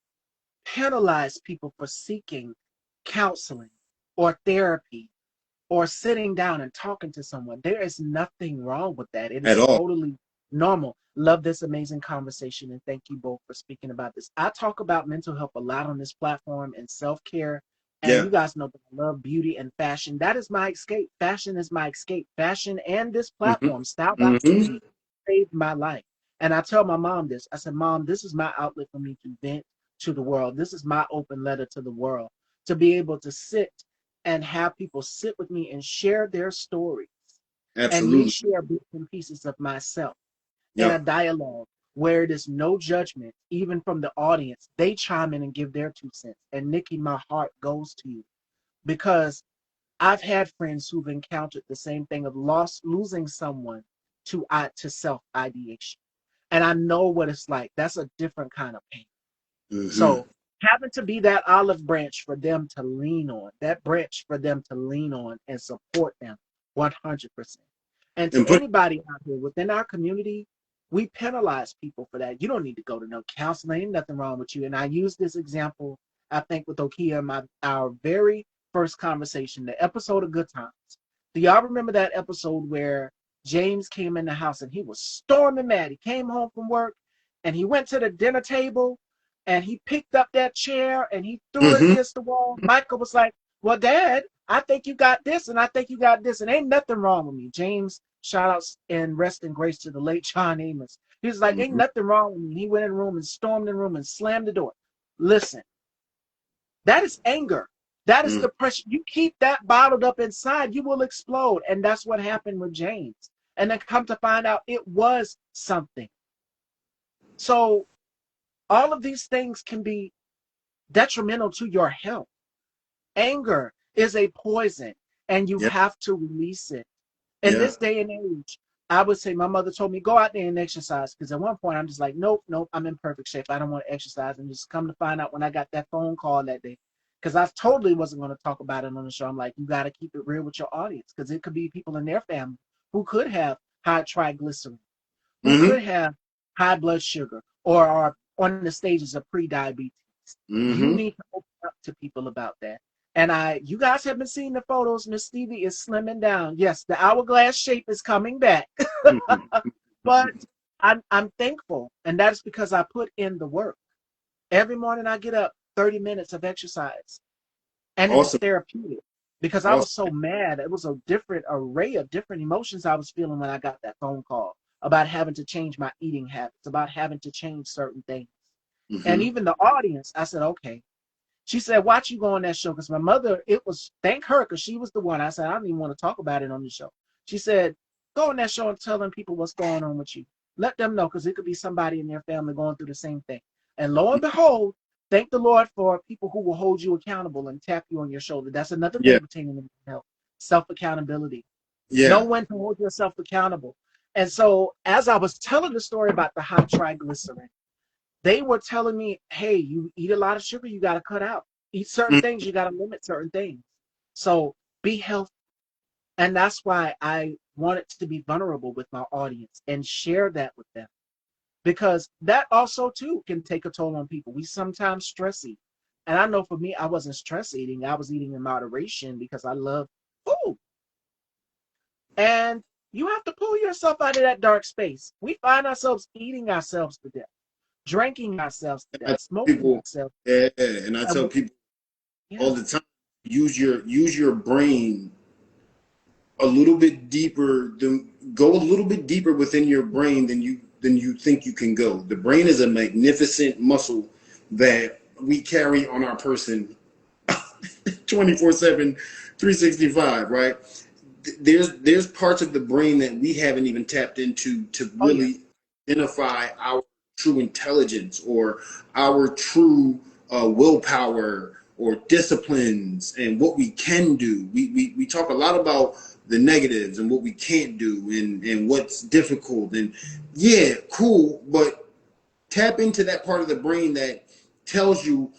penalize people for seeking counseling or therapy or sitting down and talking to someone. There is nothing wrong with that. It at is all. totally normal. Love this amazing conversation, and thank you both for speaking about this. I talk about mental health a lot on this platform and self-care. And Yeah. you guys know that I love beauty and fashion. That is my escape. Fashion is my escape. Fashion and this Mm-hmm. platform, Style by Mm-hmm. Stevie, saved my life. And I tell my mom this. I said, Mom, this is my outlet for me to vent to the world. This is my open letter to the world, to be able to sit and have people sit with me and share their stories, and me Absolutely. share bits and pieces of myself in a Yep. dialogue where it is no judgment, even from the audience. They chime in and give their 2 cents. And Nikki, my heart goes to you, because I've had friends who've encountered the same thing of losing someone to self ideation, and I know what it's like. That's a different kind of pain. Mm-hmm. So having to be that olive branch for them to lean on, that branch for them to lean on and support them 100%. And And to put. anybody out here within our community, we penalize people for that. You don't need to go to no counseling. Ain't nothing wrong with you. And I use this example, I think, with Okewa, our very first conversation, the episode of Good Times. Do y'all remember that episode where James came in the house and he was storming mad? He came home from work and he went to the dinner table and he picked up that chair and he threw it Mm-hmm. against the wall. Michael was like, well, Dad, I think you got this and I think you got this, and ain't nothing wrong with me. James, shout outs and rest in grace to the late John Amos. He was like, ain't Mm-hmm. nothing wrong with me. He went in the room and stormed in the room and slammed the door. Listen, that is anger. That is Mm-hmm. depression. You keep that bottled up inside, you will explode. And that's what happened with James. And then come to find out it was something. So all of these things can be detrimental to your health. Anger is a poison, and you Yeah. have to release it. In Yeah. this day and age, I would say my mother told me, go out there and exercise. Because at one point, I'm just like, nope, nope, I'm in perfect shape. I don't want to exercise. And just come to find out when I got that phone call that day, because I totally wasn't going to talk about it on the show. I'm like, you got to keep it real with your audience, because it could be people in their family who could have high triglycerides, who Mm-hmm. could have high blood sugar, or are on the stages of pre-diabetes. You Mm-hmm. need to open up to people about that. And you guys have been seeing the photos. Miss Stevie is slimming down. Yes, the hourglass shape is coming back. Mm-hmm. But I'm thankful, and that's because I put in the work. Every morning I get up, 30 minutes of exercise, and it is Awesome. therapeutic, because I was Awesome. so mad. It was a different array of different emotions I was feeling when I got that phone call about having to change my eating habits, about having to change certain things. And Mm-hmm. even the audience, I said, okay. She said, watch you go on that show. Because my mother, it was, thank her, because she was the one. I said, I don't even want to talk about it on the show. She said, go on that show and tell them people what's going on with you. Let them know, because it could be somebody in their family going through the same thing. And lo and behold, thank the Lord for people who will hold you accountable and tap you on your shoulder. That's another Yeah. thing pertaining to mental health, self-accountability. Know Yeah. when to hold yourself accountable. And so as I was telling the story about the high triglyceride, they were telling me, hey, you eat a lot of sugar, you got to cut out. Eat certain Mm. things, you got to limit certain things. So be healthy. And that's why I wanted to be vulnerable with my audience and share that with them. Because that also, too, can take a toll on people. We sometimes stress eat. And I know for me, I wasn't stress eating. I was eating in moderation because I love food. And You have to pull yourself out of that dark space. We find ourselves eating ourselves to death, drinking ourselves to I death, tell smoking people, ourselves. yeah, and I And tell people all yeah, the time, use your brain a little bit deeper than go a little bit deeper within your brain than you think you can go. The brain is a magnificent muscle that we carry on our person 24/7, 365, right? There's parts of the brain that we haven't even tapped into to oh yeah, really identify our true intelligence or our true willpower or disciplines and what we can do. We talk a lot about the negatives and what we can't do and what's difficult. And yeah, cool, but tap into that part of the brain that tells you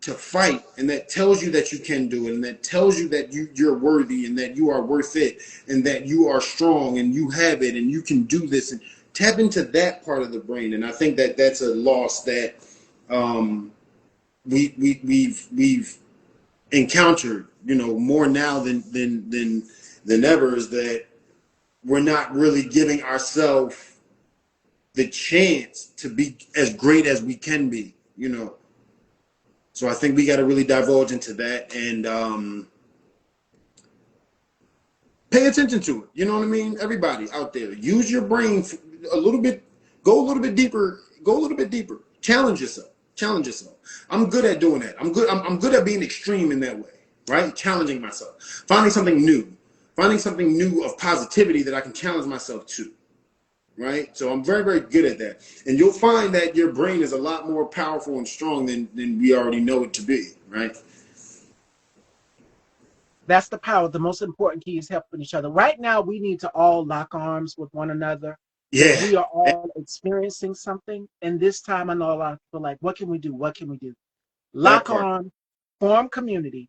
to fight and that tells you that you can do it and that tells you that you're worthy and that you are worth it and that you are strong and you have it and you can do this, and tap into that part of the brain. And I think that that's a loss that um, we've encountered, you know, more now than ever, is that we're not really giving ourselves the chance to be as great as we can be, you know. So I think we got to really divulge into that and pay attention to it. You know what I mean? Everybody out there, use your brain a little bit. Go a little bit deeper. Go a little bit deeper. Challenge yourself. Challenge yourself. I'm good at doing that. I'm good at being extreme in that way. Right? Challenging myself. Finding something new. Finding something new of positivity that I can challenge myself to. Right? So I'm very, very good at that. And you'll find that your brain is a lot more powerful and strong than we already know it to be. Right? that's the power. The most important key is helping each other. Right now, we need to all lock arms with one another because Yeah. we are all experiencing something. And this time, I know a lot of people are like, what can we do? What can we do? That Lock part. arms, form community,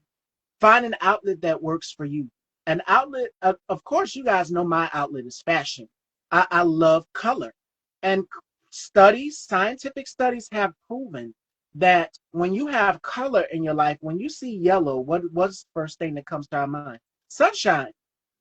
find an outlet that works for you. An outlet, of course, you guys know my outlet is fashion. I love color. And scientific studies have proven that when you have color in your life, when you see yellow, what's the first thing that comes to our mind? Sunshine.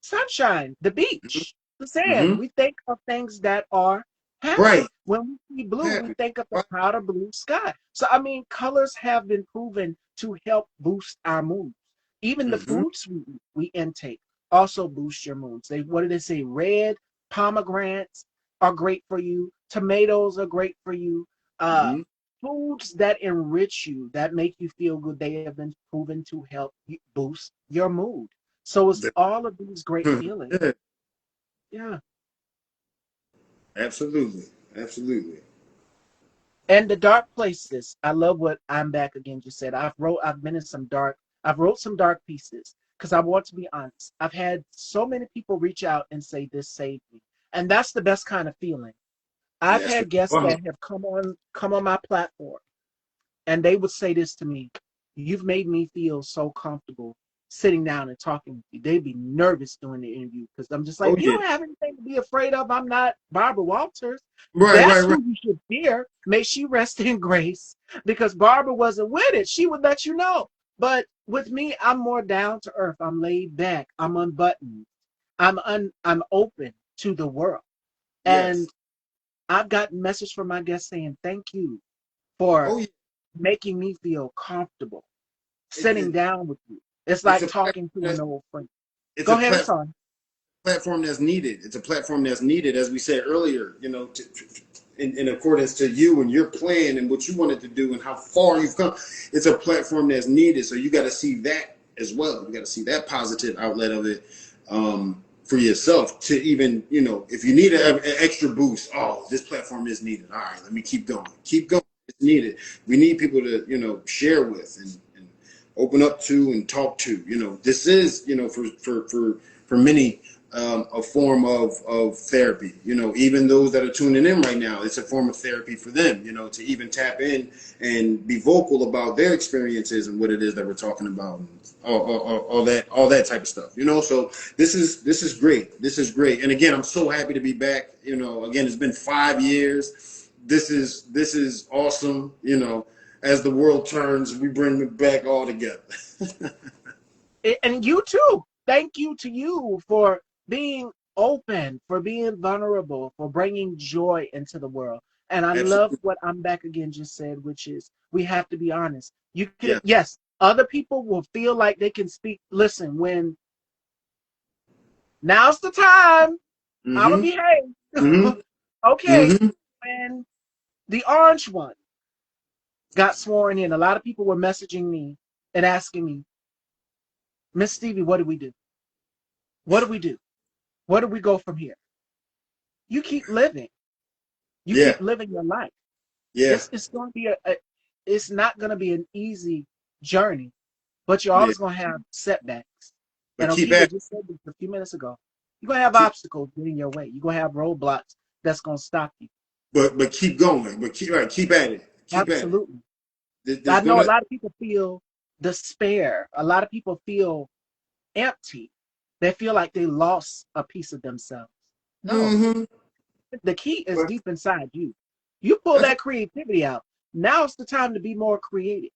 Sunshine, the Mm-hmm. beach, the sand. Mm-hmm. We think of things that are happy. Right. When we see blue, we Happy. think of the Right. cloud of blue sky. So, I mean, colors have been proven to help boost our mood. Even the Mm-hmm. foods we intake also boost your moods. What do they say? Red pomegranates are great for you. Tomatoes are great for you. Uh, Mm-hmm. Foods that enrich you, that make you feel good, they have been proven to help boost your mood. So it's all of these great feelings. Yeah, Yeah. absolutely. Absolutely. And the dark places. I love what I'm back again just said. I've been in some I've wrote some dark pieces because I want to be honest. I've had so many people reach out and say this saved me. And that's the best kind of feeling. I've That's had what guests I'm that have come on my platform and they would say this to me: you've made me feel so comfortable sitting down and talking with you. They'd be nervous during the interview because I'm just like, oh you yeah. don't have anything to be afraid of. I'm not Barbara Walters. Right, right, That's right. who you should fear. May she rest in grace, because Barbara wasn't with it. She would let you know. But with me, I'm more down to earth. I'm laid back. I'm unbuttoned. I'm open to the world. Yes. And I've gotten messages from my guests saying thank you for Oh yeah. making me feel comfortable It, sitting it, down with you. It's it's like a talking to that's an old friend. it's Go a ahead, I'm sorry. platform that's needed. It's a platform that's needed, as we said earlier. You know, in accordance to you and your plan and what you wanted to do and how far you've come. It's a platform that's needed. So you got to see that as well. You got to see that positive outlet of it. For yourself to even, you know, if you need an extra boost, oh, this platform is needed. All right, let me keep going. Keep going. It's needed. We need people to, you know, share with and open up to and talk to. You know, this is, you know, for many a form of therapy. You know, even those that are tuning in right now, it's a form of therapy for them. You know, to even tap in and be vocal about their experiences and what it is that we're talking about, and all that type of stuff. You know, so this is great. This is great. And again, I'm so happy to be back. You know, again, it's been 5 years. This is awesome. You know, as the world turns, we bring it back all together. And you too. Thank you to you for being open, for being vulnerable, for bringing joy into the world. And I love Absolutely. what I'm back again just said, which is we have to be honest. You can, Yeah. yes, other people will feel like they can speak. Listen, when now's the time, I'm gonna Mm-hmm. behave. Mm-hmm. Okay, Mm-hmm. when the orange one got sworn in, a lot of people were messaging me and asking me, Miss Stevie, what do we do? What do we do? Where do we go from here? You keep living. You Yeah. keep living your life. Yeah. It's going to be it's not going to be an easy journey, but you're Yeah. always going to have setbacks. But And keep Okewa at just said this a few minutes ago. You're going to have keep obstacles getting your way. You're going to have roadblocks that's going to stop you. but keep going. But keep at it. Keep at it. Absolutely. I There's know a gonna lot of people feel despair. A lot of people feel empty. They feel like they lost a piece of themselves. No, mm-hmm. the key is But deep inside you. You pull that's that creativity out. Now's the time to be more creative.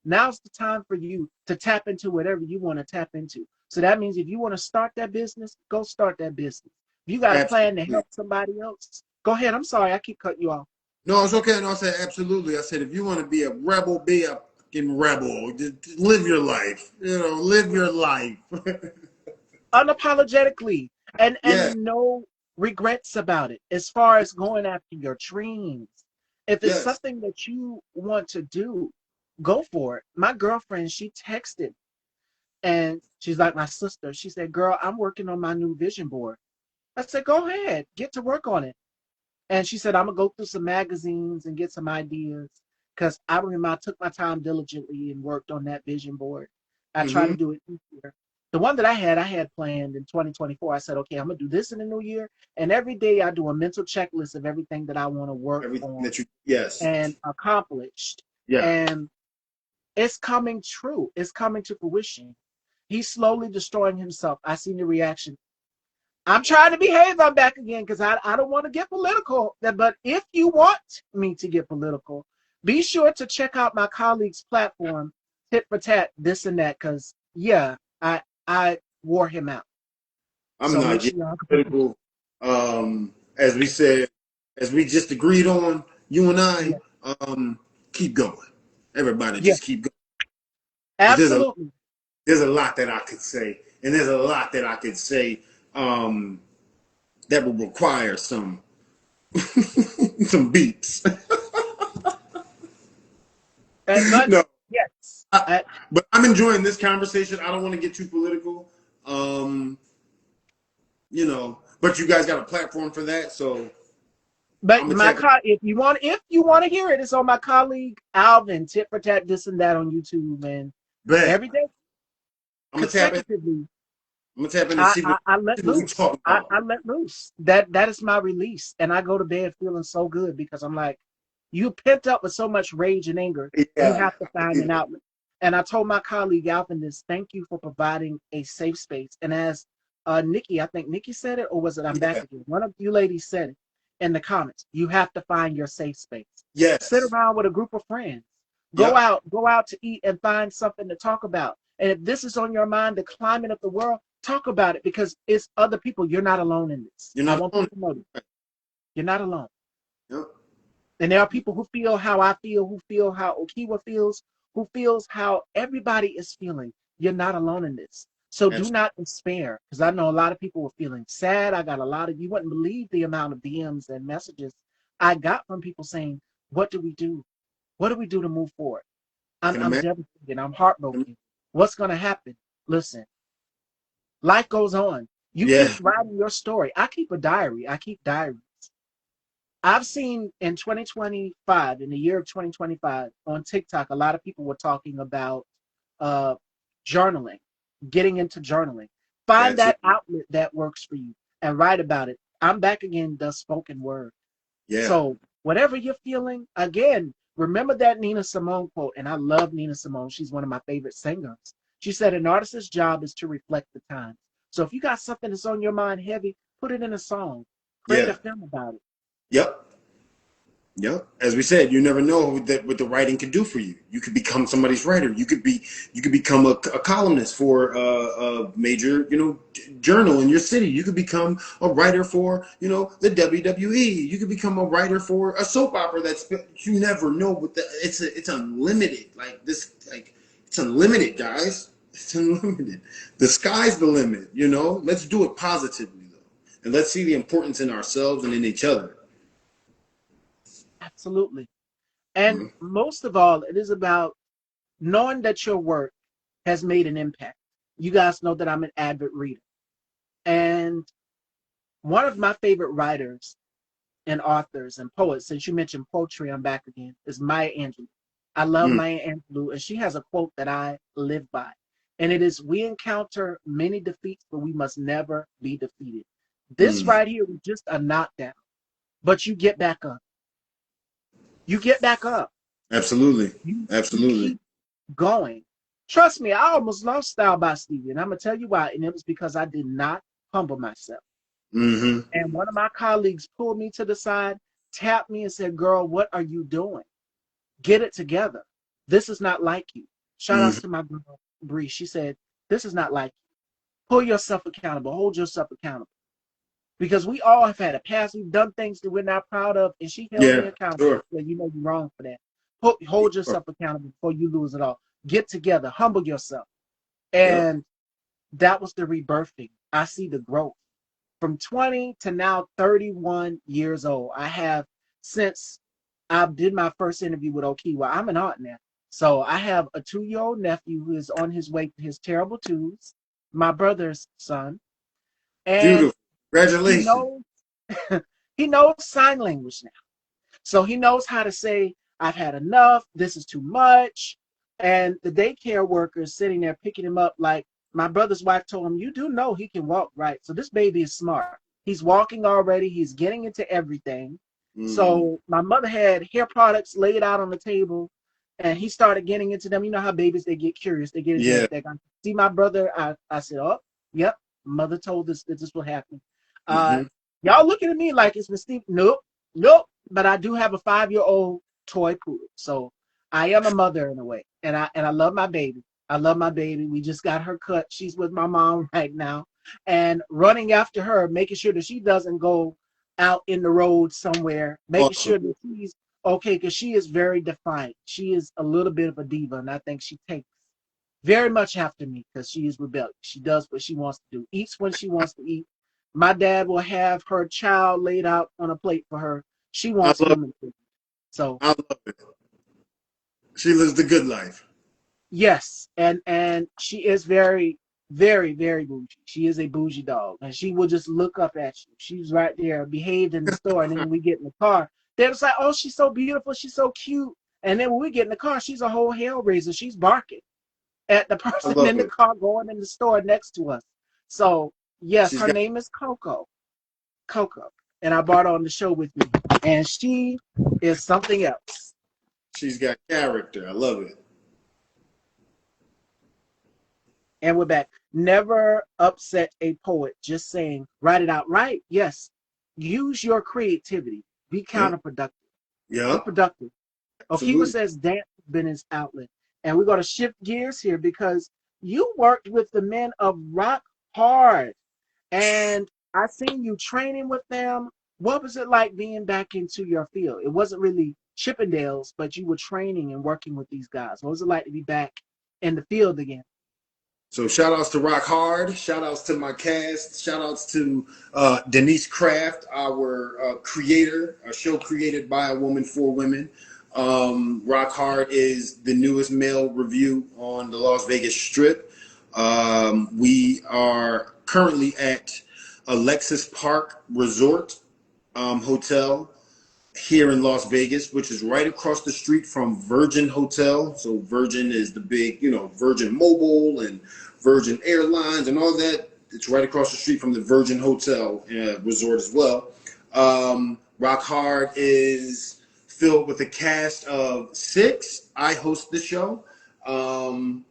Now's the time for you to tap into whatever you want to tap into. So that means if you want to start that business, go start that business. If you got a plan to absolutely. help somebody else, go ahead. I'm sorry, I keep cutting you off. No, it's okay. No, I said absolutely. I said if you want to be a rebel, be a fucking rebel. Just live your life. Live your life. Unapologetically Yeah. and no regrets about it as far as going after your dreams. If it's Yes. something that you want to do, go for it. My girlfriend, she texted and she's like my sister. She said, "Girl, I'm working on my new vision board." I said, "Go ahead, get to work on it." And she said, "I'm gonna go through some magazines and get some ideas." Because I remember I took my time diligently and worked on that vision board. I try to Mm-hmm. do it each year. The one that I had planned in 2024. I said, "Okay, I'm gonna do this in the new year." And every day I do a mental checklist of everything that I want to work Everything on that you yes. and accomplished. Yeah. And it's coming true. It's coming to fruition. He's slowly destroying himself. I seen the reaction. I'm trying to behave. I'm back again because I don't want to get political. But if you want me to get political, be sure to check out my colleague's platform, Tit for Tat, this and that, because yeah, I wore him out. I'm So not make getting sure y'all political. As we said, as we just agreed on, you and I, yeah, keep going. Everybody yeah, just keep going. Because absolutely. there's a lot that I could say, and there's a lot that I could say um, that would require some some beats. But No, yes, but I'm enjoying this conversation. I don't want to get too political, um, but you guys got a platform for that, so but I'm gonna tap it. if you want to hear it, it's on my colleague Alvin, Tit for Tat, this and that on YouTube, and Bet every day I'm gonna tap it. consecutively I'm gonna tap in and I, see I, what I let we loose. talking about. I let loose. That is my release. And I go to bed feeling so good because I'm like, you pent up with so much rage and anger. You Yeah, have to find an outlet. And I told my colleague Alvin this, thank you for providing a safe space. And as Nikki, I think Nikki said it, or was it I'm back yeah, again? One of you ladies said it in the comments. You have to find your safe space. Sit yes, around with a group of friends. yep, Go out to eat and find something to talk about. And if this is on your mind, the climate of the world, talk about it because it's other people. You're not alone in this. you're I not want alone. people to know that you're not alone. Yep, And there are people who feel how I feel, who feel how Okewa feels, who feels how everybody is feeling. You're not alone in this. So do absolutely. not despair because I know a lot of people were feeling sad. I got a lot of, you wouldn't believe the amount of DMs and messages I got from people saying, what do we do? What do we do to move forward? I can I'm imagine. devastated. I'm heartbroken. What's going to happen? Listen, life goes on. You Yeah, keep writing your story. I keep a diary. I keep diaries. I've seen in 2025, in the year of 2025, on TikTok, a lot of people were talking about uh, journaling, getting into journaling. Find that's it. that outlet that works for you and write about it. I'm back again, the spoken word. Yeah, So whatever you're feeling, again, remember that Nina Simone quote, and I love Nina Simone. She's one of my favorite singers. She said, an artist's job is to reflect the times. So if you got something that's on your mind heavy, put it in a song. Create yeah, a film about it. yep. Yep. As we said, you never know what the writing could do for you. You could become somebody's writer. You could become a columnist for a major, journal in your city. You could become a writer for, the WWE. You could become a writer for a soap opera. You never know. But it's unlimited. It's unlimited, guys. It's unlimited. The sky's the limit. Let's do it positively though, and let's see the importance in ourselves and in each other. Absolutely. And Mhm. most of all, it is about knowing that your work has made an impact. You guys know that I'm an avid reader. And one of my favorite writers and authors and poets, since you mentioned poetry, I'm back again, is Maya Angelou. I love Mm, Maya Angelou, and she has a quote that I live by. And it is, we encounter many defeats, but we must never be defeated. This mm. right here was just a knockdown, but you get back up. You get back up. Absolutely. You Absolutely. keep going. Trust me, I almost lost Style by Stevie, and I'm gonna tell you why. And it was because I did not humble myself. Mm-hmm. And one of my colleagues pulled me to the side, tapped me, and said, "Girl, what are you doing? Get it together. This is not like you." Shout outs Mm-hmm. to my girl Bree. She said, "This is not like you. Pull yourself accountable. Hold yourself accountable." Because we all have had a past. We've done things that we're not proud of, and she held me Yeah, accountable. sure. Said, "You know, you're wrong for that. Hold Sure. yourself accountable before you lose it all. Get together. Humble yourself." Yep. And that was the rebirthing. I see the growth from 20 to now 31 years old. I have, since I did my first interview with Okewa, I'm an aunt now. So I have a 2-year old nephew who is on his way to his terrible twos, my brother's son, and Beautiful. he Congratulations. knows he knows sign language now. So he knows how to say, "I've had enough, this is too much." And the daycare worker is sitting there picking him up, like my brother's wife told him, "You do know he can walk, right?" So this baby is smart. He's walking already, he's getting into everything. Mm. So my mother had hair products laid out on the table, and he started getting into them. You know how babies, they get curious, they get into Yeah. everything. I see my brother, I said, "Oh, yep, mother told us that this will happen." Uh, Mm-hmm. y'all looking at me like it's Steve. Nope, nope. But I do have a 5-year-old toy poodle, so I am a mother in a way, and I love my baby. I love my baby. We just got her cut. She's with my mom right now, and running after her, making sure that she doesn't go out in the road somewhere, making Awesome. sure that she's okay, because she is very defiant. She is a little bit of a diva, and I think she takes very much after me because she is rebellious. She does what she wants to do, eats when she wants to eat. My dad will have her child laid out on a plate for her. She I wants love human food. So I love it. She lives the good life. yes, and she is very, very, very bougie. She is a bougie dog, and she will just look up at you. She's right there, behaved in the store, and then when we get in the car, they're just like, "Oh, she's so beautiful, she's so cute." And then when we get in the car, she's a whole hellraiser. She's barking at the I person love in the it. car going in the store next to us. So yes, She's her got name is Coco. Coco, and I brought her on the show with me, and she is something else. she's got character. I love it. And we're back. Never upset a poet. Just saying, write it out. Right? Yes. Use your creativity. Be Yep. counterproductive. Be Yep. productive. Okiwa Absolutely. says dance has been his outlet. And we're going to shift gears here because you worked with the men of Rock Hard. And I seen you training with them. What was it like being back into your field? It wasn't really Chippendales, but you were training and working with these guys. What was it like to be back in the field again? So shout outs to Rock Hard. Shout outs to my cast. Shout outs to Denise Kraft, our creator, a show created by a woman for women. Rock Hard is the newest male review on the Las Vegas Strip. We are currently at Alexis Park Resort Hotel here in Las Vegas, which is right across the street from Virgin Hotel. So Virgin is the big, Virgin Mobile and Virgin Airlines and all that. It's right across the street from the Virgin Hotel resort as well. Rock Hard is filled with a cast of 6. I host the show. Um,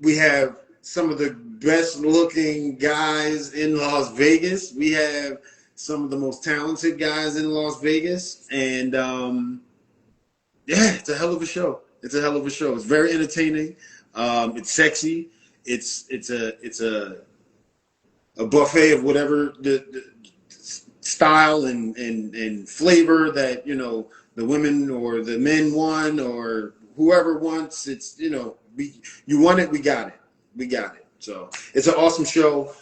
we have some of the best looking guys in Las Vegas. We have some of the most talented guys in Las Vegas, and yeah, it's a hell of a show. It's a hell of a show. It's very entertaining. It's sexy. It's a buffet of whatever the style and flavor that the women or the men want or whoever wants. It's you want it, we got it, we got it. So it's an awesome show.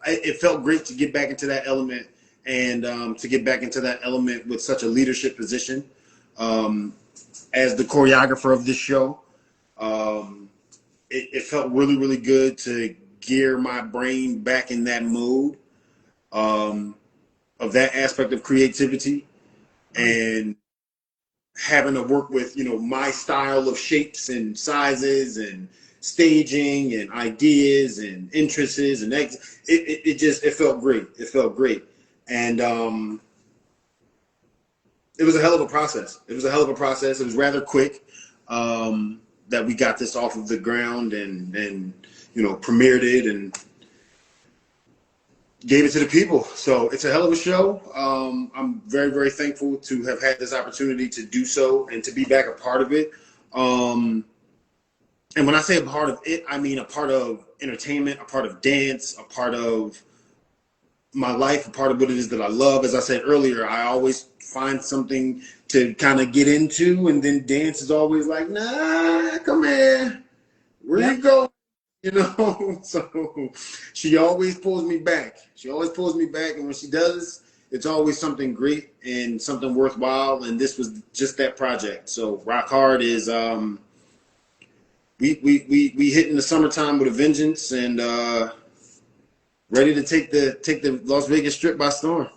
It felt great to get back into that element and to get back into that element with such a leadership position as the choreographer of this show. It felt really, really good to gear my brain back in that mode of that aspect of creativity and having to work with my style of shapes and sizes and staging and ideas and interests and it felt great. It felt great, and it was a hell of a process. It was a hell of a process. It was rather quick that we got this off of the ground and premiered it and gave it to the people. So it's a hell of a show. I'm very, very thankful to have had this opportunity to do so and to be back a part of it. And when I say a part of it, I mean a part of entertainment, a part of dance, a part of my life, a part of what it is that I love. As I said earlier, I always find something to kind of get into, and then dance is always like, nah, come here. Where you go? So she always pulls me back. She always pulls me back, and when she does, it's always something great and something worthwhile. And this was just that project. So Rock Hard is we hitting the summertime with a vengeance and ready to take the Las Vegas Strip by storm.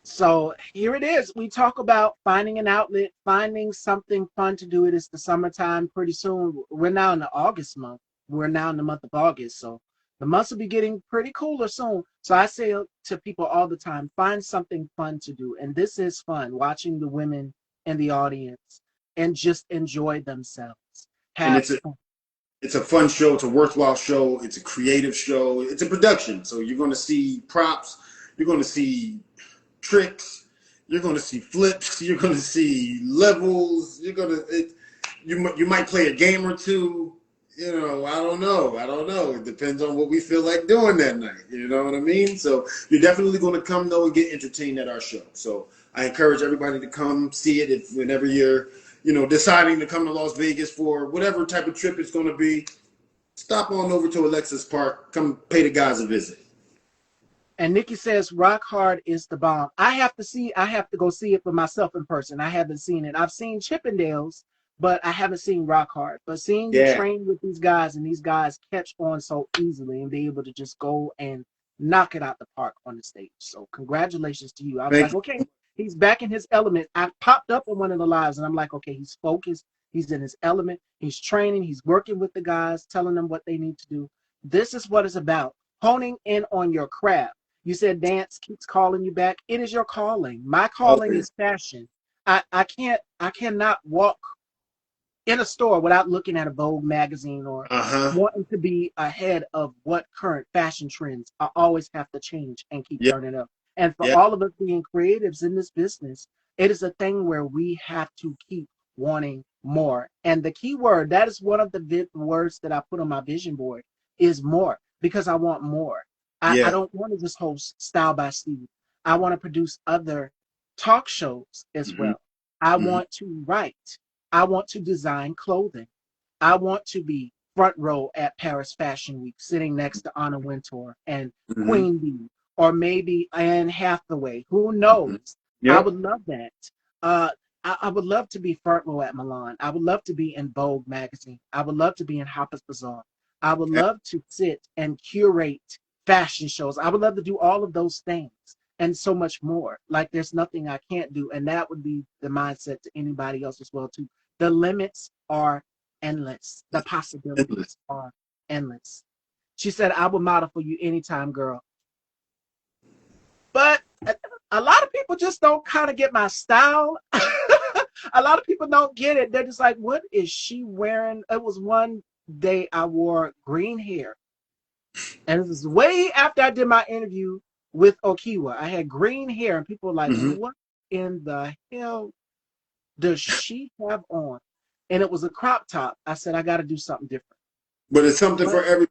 So here it is. We talk about finding an outlet, finding something fun to do. It is the summertime. Pretty soon, we're now in the August month. We're now in the month of August. So the months will be getting pretty cooler soon. So I say to people all the time, find something fun to do. And this is fun, watching the women in the audience and just enjoy themselves. And Have fun. it's a fun show. It's a worthwhile show. It's a creative show. It's a production. So you're going to see props. You're going to see tricks. You're going to see flips. You're going to see levels. You might play a game or two. I don't know. It depends on what we feel like doing that night. You know what I mean? So you're definitely going to come though and get entertained at our show. So I encourage everybody to come see it whenever you're deciding to come to Las Vegas for whatever type of trip it's going to be. Stop on over to Alexis Park. Come pay the guys a visit. And Nikki says Rock Hard is the bomb. I have to go see it for myself in person. I haven't seen it. I've seen Chippendales, but I haven't seen Rock Hard. But seeing you train with these guys and these guys catch on so easily and be able to just go and knock it out the park on the stage. So congratulations to you. I was like, okay, he's back in his element. I popped up on one of the lives and I'm like, okay, he's focused. He's in his element. He's training. He's working with the guys, telling them what they need to do. This is what it's about. Honing in on your craft. You said dance keeps calling you back. It is your calling. My calling is fashion. I cannot walk in a store without looking at a Vogue magazine or wanting to be ahead of what current fashion trends. I always have to change and keep turning up. And for all of us being creatives in this business, it is a thing where we have to keep wanting more. And the key word, that is one of the words that I put on my vision board, is more, because I want more. I don't want to just host Style by Stevie. I want to produce other talk shows as well. I want to write. I want to design clothing. I want to be front row at Paris Fashion Week, sitting next to Anna Wintour and Queen Bee, or maybe Anne Hathaway. Who knows? I would love that. I would love to be front row at Milan. I would love to be in Vogue magazine. I would love to be in Harper's Bazaar. I would love to sit and curate fashion shows. I would love to do all of those things and so much more. Like there's nothing I can't do. And that would be the mindset to anybody else as well too. The limits are endless. The possibilities are endless. She said, I will model for you anytime, girl. But a lot of people just don't kind of get my style. A lot of people don't get it. They're just like, what is she wearing? It was one day I wore green hair. And this is way after I did my interview with Okewa. I had green hair, and people were like, Hmm. "What in the hell does she have on?" And it was a crop top. I said, "I got to do something different." But it's something But for every.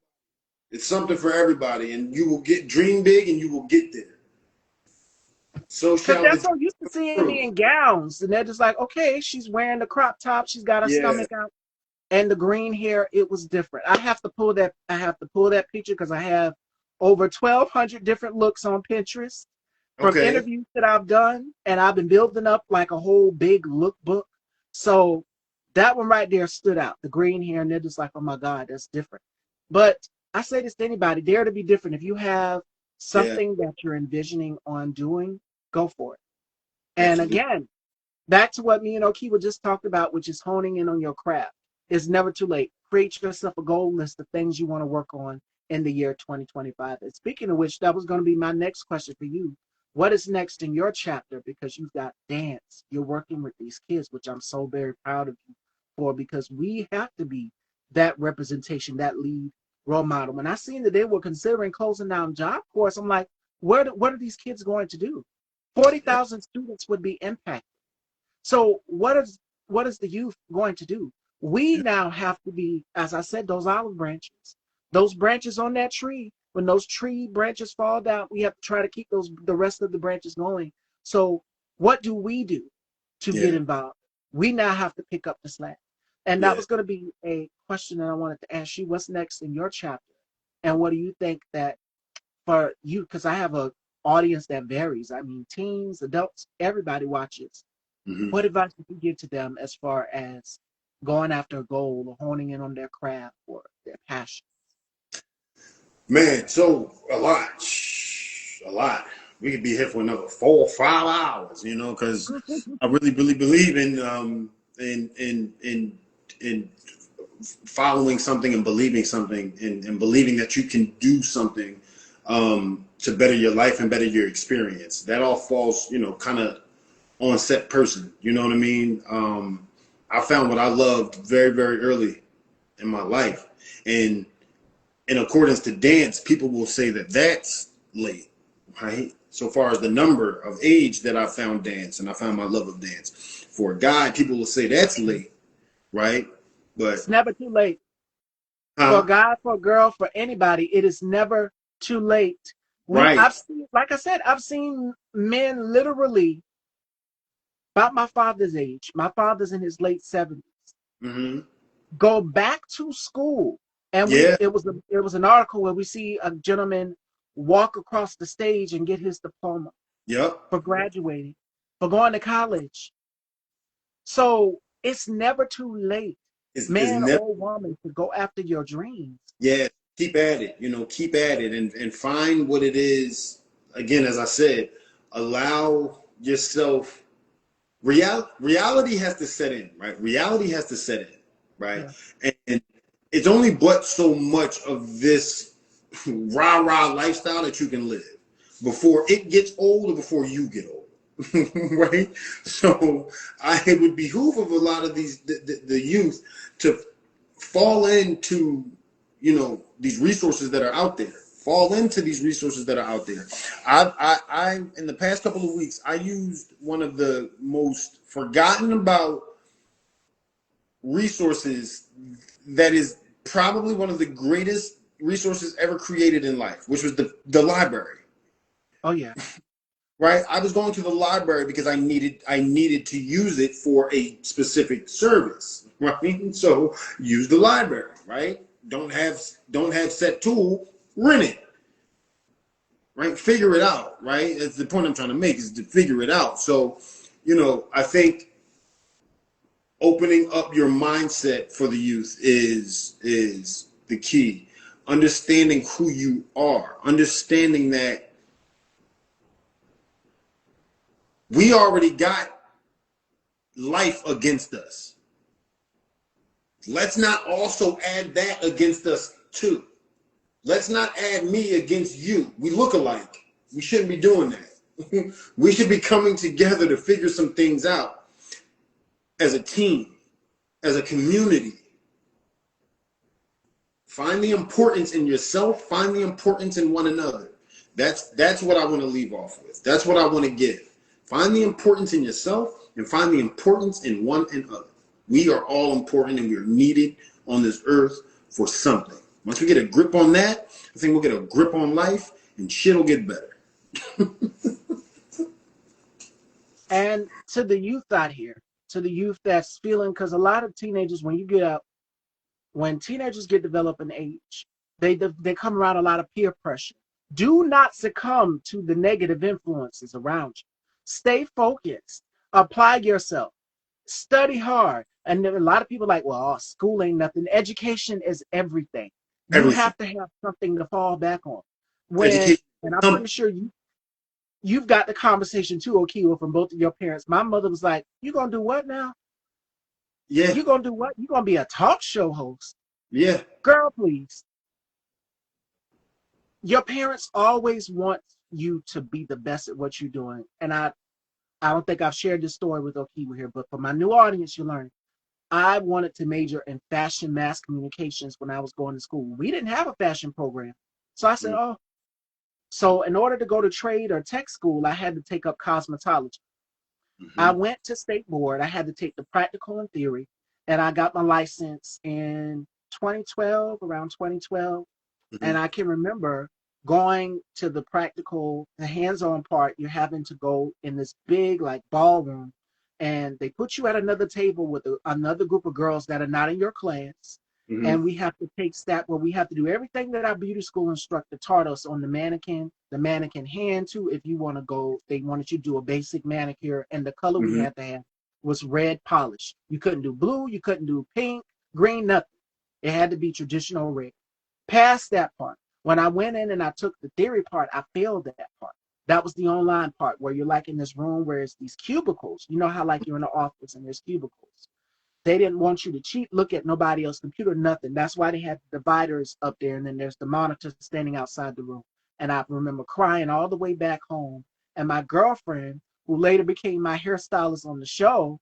It's something for everybody, and you will get dream big, and you will get there. So because shall they're the so used to seeing truth. me in gowns, and they're just like, "Okay, she's wearing the crop top. She's got her Yeah, stomach out." And the green hair, it was different. I have to pull that. I have to pull that picture because I have over 1,200 different looks on Pinterest from okay. interviews that I've done, and I've been building up like a whole big lookbook. So that one right there stood out. The green hair, and they're just like, "Oh my God, that's different." But I say this to anybody: dare to be different. If you have Yeah, something that you're envisioning on doing, go for it. And absolutely. again, back to what me and Okiwa just talked about, which is honing in on your craft. It's never too late. Create yourself a goal list of things you want to work on in the year 2025. And speaking of which, that was going to be my next question for you. What is next in your chapter? Because you've got dance. You're working with these kids, which I'm so very proud of you for, because we have to be that representation, that lead role model. When I seen that they were considering closing down Job Corps, I'm like, what are these kids going to do? 40,000 students would be impacted. So what is the youth going to do? We now have to be, as I said, those olive branches, those branches on that tree. When those tree branches fall down, we have to try to keep the rest of the branches going. So what do we do to get Yeah, involved? We now have to pick up the slack. And that yeah. was going to be a question that I wanted to ask you. What's next in your chapter? And what do you think that for you? Because I have a audience that varies. I mean, teens, adults, everybody watches. Hmm. What advice would you give to them as far as going after a goal or honing in on their craft or their passion? Man, so a lot. We could be here for another 4 or 5 hours, because I really, really believe in following something and believing something and believing that you can do something to better your life and better your experience. That all falls, kind of on set person. You know what I mean? I found what I loved very, very early in my life, and in accordance to dance, people will say that that's late, right? So far as the number of age that I found dance and I found my love of dance. For a guy, people will say that's late, right? But It's never too late for a huh? guy, for a girl, for anybody. It is never too late. Right. I've seen, like I said, I've seen men literally about my father's age. My father's in his late 70s. Mm-hmm. Go back to school, and Yeah. it was an article where we see a gentleman walk across the stage and get his diploma Yep. for graduating, for going to college. So it's never too late, It's man never. or woman, to go after your dreams. Yeah. Keep at it. Keep at it and find what it is. Again, as I said, allow yourself. Reality has to set in, right? Reality has to set in, right? Yeah. And it's only but so much of this rah rah lifestyle that you can live before it gets old or before you get old, right? So it would behoove of a lot of the youth to fall into these resources that are out there. Fall into these resources that are out there. I in the past couple of weeks, I used one of the most forgotten about resources that is probably one of the greatest resources ever created in life, which was the library. Oh yeah. Right? I was going to the library because I needed to use it for a specific service. Right? So use the library, right? Don't have set tool, rent it. Right? Figure it out, right? That's the point I'm trying to make, is to figure it out. So, I think opening up your mindset for the youth is the key. Understanding who you are, understanding that we already got life against us. Let's not also add that against us too. Let's not add me against you. We look alike. We shouldn't be doing that. We should be coming together to figure some things out as a team, as a community. Find the importance in yourself, find the importance in one another. That's what I want to leave off with. That's what I want to give. Find the importance in yourself and find the importance in one another. We are all important and we are needed on this earth for something. Once we get a grip on that, I think we'll get a grip on life and shit will get better. And to the youth out here, to the youth that's feeling, because a lot of teenagers, when you get up, when teenagers get developing age, they come around a lot of peer pressure. Do not succumb to the negative influences around you. Stay focused. Apply yourself. Study hard. And then a lot of people are like, well, school ain't nothing. Education is everything. You Everything. have to have something to fall back on. Education. And I'm pretty sure you've got the conversation too, Okewa, from both of your parents. My mother was like, you gonna do what now? Yeah. You gonna do what? You gonna be a talk show host? Yeah. Girl, please. Your parents always want you to be the best at what you're doing. And I don't think I've shared this story with Okewa here, but for my new audience, you learn. I wanted to major in fashion mass communications when I was going to school. We didn't have a fashion program. So I said, oh, so in order to go to trade or tech school, I had to take up cosmetology. Mm-hmm. I went to state board. I had to take the practical and theory, and I got my license in 2012, around 2012. Mm-hmm. And I can remember going to the practical, the hands-on part. You're having to go in this big like ballroom, and they put you at another table with another group of girls that are not in your class. Mm-hmm. And we have to take stat where we have to do everything that our beauty school instructor taught us on the mannequin hand too. If you want to go, they wanted you to do a basic manicure, and the color Mm-hmm. we had to have was red polish. You couldn't do blue, you couldn't do pink, green, nothing. It had to be traditional red. Past that part, when I went in and I took the theory part, I failed that part. That was the online part where you're like in this room where it's these cubicles. You know how like you're in the office and there's cubicles. They didn't want you to cheat, look at nobody else's computer, nothing. That's why they had the dividers up there, and then there's the monitor standing outside the room. And I remember crying all the way back home. And my girlfriend, who later became my hairstylist on the show,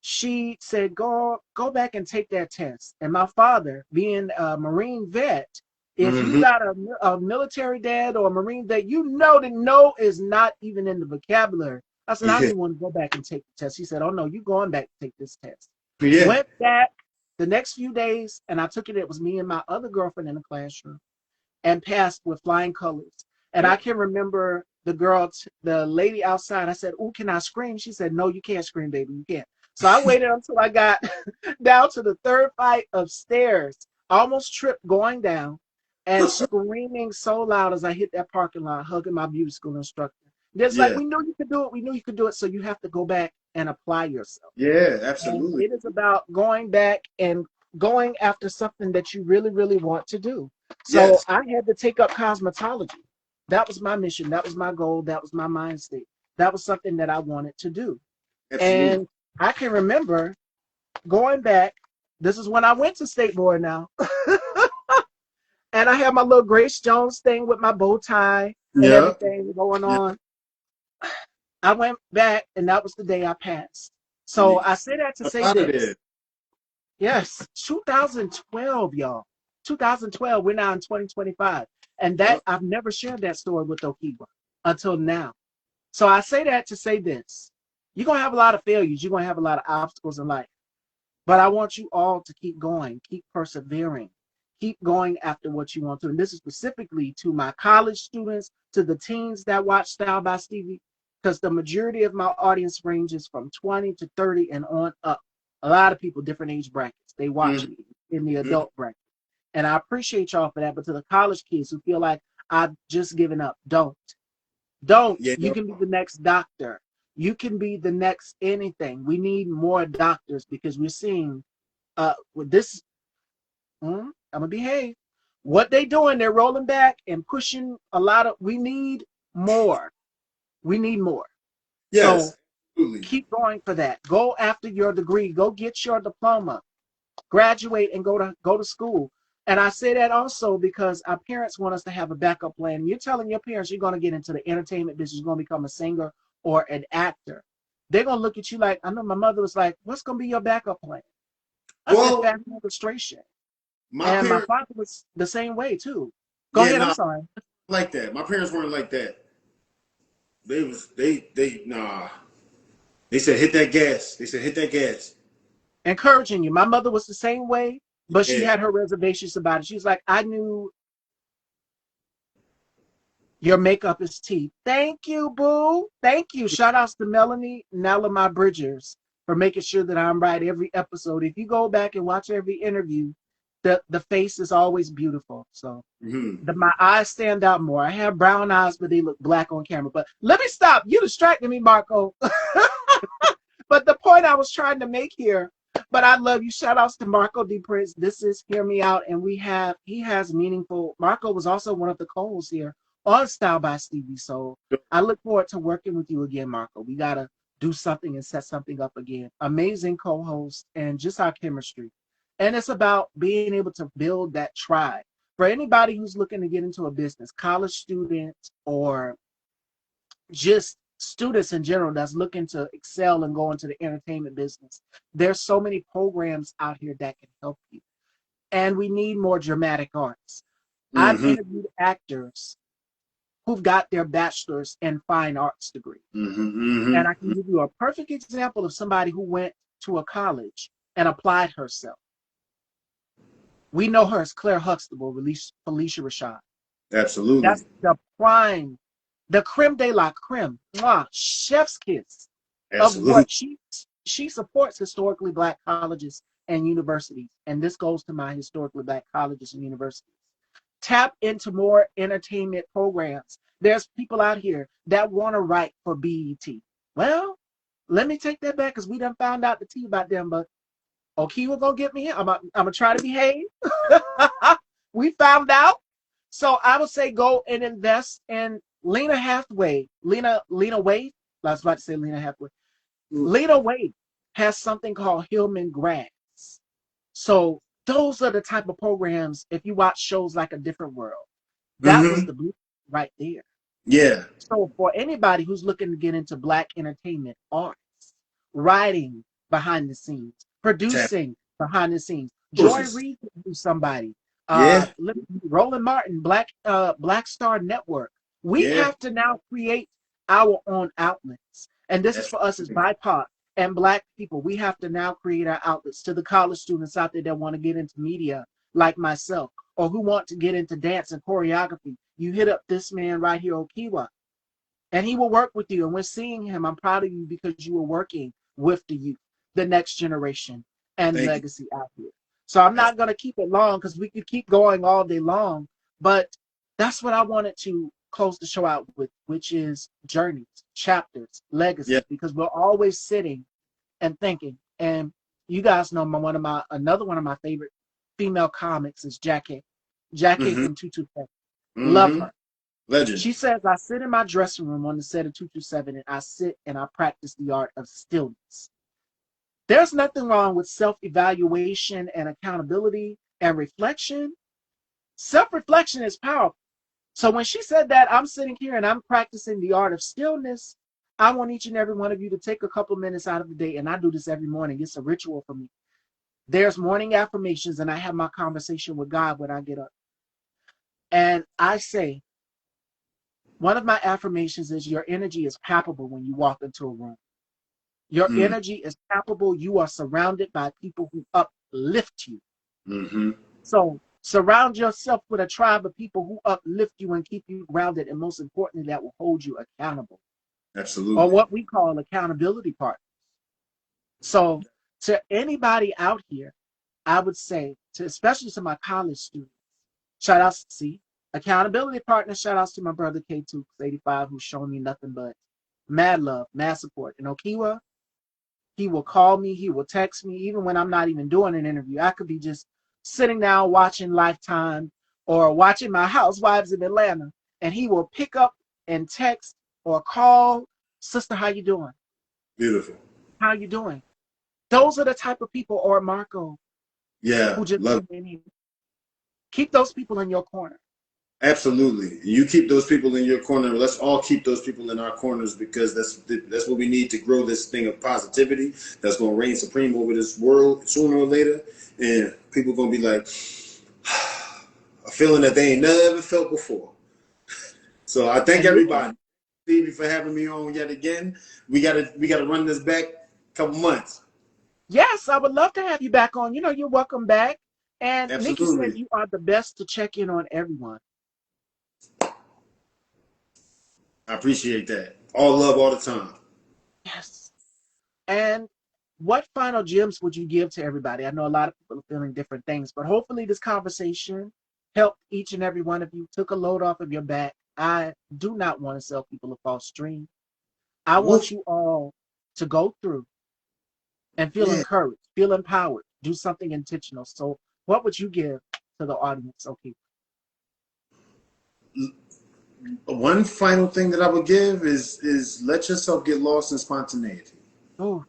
she said, go back and take that test. And my father, being a Marine vet, if Mm-hmm. you got a military dad or a Marine vet, you know that no is not even in the vocabulary. I said, I didn't want to go back and take the test. He said, oh, no, you going back to take this test. Yeah. Went back the next few days, and I took it. It was me and my other girlfriend in the classroom, and passed with flying colors. And I can remember the lady outside. I said, "Oh, can I scream?" She said, "No, you can't scream, baby. You can't." So I waited until I got down to the third flight of stairs. I almost tripped going down and screaming so loud as I hit that parking lot, hugging my beauty school instructor. It's like, Yeah. we knew you could do it. We knew you could do it. So you have to go back and apply yourself. Yeah, And absolutely. it is about going back and going after something that you really, really want to do. So Yes. I had to take up cosmetology. That was my mission. That was my goal. That was my mind state. That was something that I wanted to do. Absolutely. And I can remember going back. This is when I went to state board now. And I had my little Grace Jones thing with my bow tie and Yeah. everything going on. I went back, and that was the day I passed. So I say that to say Out of this. there. Yes, 2012, y'all. 2012. We're now in 2025. And that I've never shared that story with Okewa until now. So I say that to say this. You're going to have a lot of failures. You're going to have a lot of obstacles in life. But I want you all to keep going, keep persevering, keep going after what you want to. And this is specifically to my college students, to the teens that watch Style by Stevie, because the majority of my audience ranges from 20 to 30 and on up. A lot of people, different age brackets, they watch me in the adult bracket. And I appreciate y'all for that. But to the college kids who feel like I've just given up, don't. Yeah. You can be the next doctor. You can be the next anything. We need more doctors because we're seeing with this. I'm gonna behave. What they doing? They're rolling back and pushing a lot of. We need more. We need more. Yes. So Absolutely. keep going for that. Go after your degree. Go get your diploma. Graduate and go to school. And I say that also because our parents want us to have a backup plan. You're telling your parents you're going to get into the entertainment business, you're going to become a singer or an actor. They're going to look at you like, I know my mother was like, what's going to be your backup plan? I said, fashion illustration. my And my parents, father was the same way too. Go ahead, I'm no, sorry. like that. My parents weren't like that. Nah. They said hit that gas. They said hit that gas. Encouraging you. My mother was the same way, but she Yeah. had her reservations about it. She's like, I knew your makeup is tea. Thank you, boo. Thank you. Shout outs to Melanie, Nella, my Bridgers, for making sure that I'm right every episode. If you go back and watch every interview, the face is always beautiful. So Mm-hmm. my eyes stand out more. I have brown eyes, but they look black on camera. But let me stop. You distracted me, Marco. But the point I was trying to make here, but I love you. Shout outs to Marco D. Prince. This is Hear Me Out. And he has meaningful. Marco was also one of the co-hosts here on Style by Stevie. So I look forward to working with you again, Marco. We got to do something and set something up again. Amazing co-host and just our chemistry. And it's about being able to build that tribe. For anybody who's looking to get into a business, college students or just students in general that's looking to excel and go into the entertainment business, there's so many programs out here that can help you. And we need more dramatic arts. I've Mm-hmm. interviewed actors who've got their bachelor's in fine arts degree. Mm-hmm. And I Mm-hmm. can give you a perfect example of somebody who went to a college and applied herself. We know her as Claire Huxtable, Felicia Rashad. Absolutely. That's the prime, the creme de la creme, chef's kiss of Absolutely. what she supports historically black colleges and universities. And this goes to my historically black colleges and universities. Tap into more entertainment programs. There's people out here that want to write for BET. Well, let me take that back because we done found out the tea about them, but Okewa gonna get me here. I'm gonna try to behave. We found out. So I would say go and invest in Lena Hathaway. Lena Waithe. I was about to say Lena Hathaway. Lena Waithe has something called Hillman Grads. So those are the type of programs. If you watch shows like A Different World, that was Mm-hmm. the blue right there. Yeah. So for anybody who's looking to get into black entertainment arts, writing behind the scenes, Tap producing behind the scenes, Joy sources. Reid could do somebody. Yeah. Roland Martin, Black Star Network. We Yeah. have to now create our own outlets. And this is That's for us as BIPOC and black people. We have to now create our outlets to the college students out there that want to get into media like myself or who want to get into dance and choreography. You hit up this man right here, Okewa, and he will work with you. And we're seeing him. I'm proud of you because you were working with the youth, the next generation, and thank you. legacy out here. So I'm That's not going to keep it long because we could keep going all day long. But that's what I wanted to close the show out with, which is journeys, chapters, yeah. legacies, because we're always sitting and thinking. And you guys know another one of my favorite female comics is Jackie. Jackie Mm-hmm. from 227. Love Mm-hmm. her. Legend. She says, I sit in my dressing room on the set of 227 and I sit and I practice the art of stillness. There's nothing wrong with self-evaluation and accountability and reflection. Self-reflection is powerful. So when she said that, I'm sitting here and I'm practicing the art of stillness. I want each and every one of you to take a couple minutes out of the day, and I do this every morning. It's a ritual for me. There's morning affirmations, and I have my conversation with God when I get up. And I say, one of my affirmations is your energy is palpable when you walk into a room. Your Mm. energy is palpable. You are surrounded by people who uplift you. Mm-hmm. So surround yourself with a tribe of people who uplift you and keep you grounded, and most importantly, that will hold you accountable, or Absolutely. what we call accountability partners. So to anybody out here, I would say, especially to my college students, shout outs, see, accountability partners, shout outs to my brother K285, who's showing me nothing but mad love, mad support. And Okewa, he will call me, he will text me, even when I'm not even doing an interview. I could be just sitting down watching Lifetime or watching my Housewives in Atlanta, and he will pick up and text or call, sister, how you doing? Beautiful. How you doing? Those are the type of people, or Marco, Yeah. who just Love. come in here. Keep those people in your corner. Absolutely. You keep those people in your corner. Let's all keep those people in our corners because that's what we need to grow this thing of positivity that's going to reign supreme over this world sooner or later. And people going to be like, a feeling that they ain't never felt before. So I thank And everybody, Stevie, for having me on yet again. We gotta run this back a couple months. yes, I would love to have you back on. You're welcome back. And Nikki said Absolutely. you are the best to check in on everyone. I appreciate that. All love all the time. Yes. And what final gems would you give to everybody? I know a lot of people are feeling different things, but hopefully this conversation helped each and every one of you, took a load off of your back. I do not want to sell people a false dream. I want Whoop. you all to go through and feel Yeah. encouraged, feel empowered, do something intentional. So, what would you give to the audience? Okay. One final thing that I would give is let yourself get lost in spontaneity. Oh,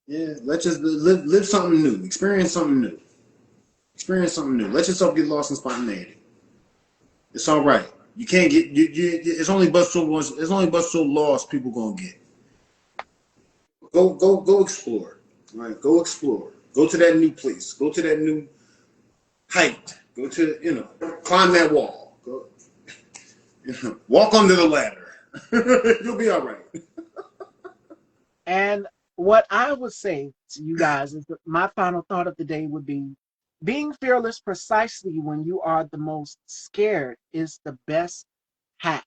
Yeah, let just live something new, experience something new, experience something new. Let yourself get lost in spontaneity. It's all right. You can't get you. It's only but so much. It's only but so lost people gonna get. Go explore. Right, go explore. Go to that new place. Go to that new height. Go to climb that wall. Go walk under the ladder. You'll be all right. and what I would say to you guys is that my final thought of the day would be being fearless precisely when you are the most scared is the best hack.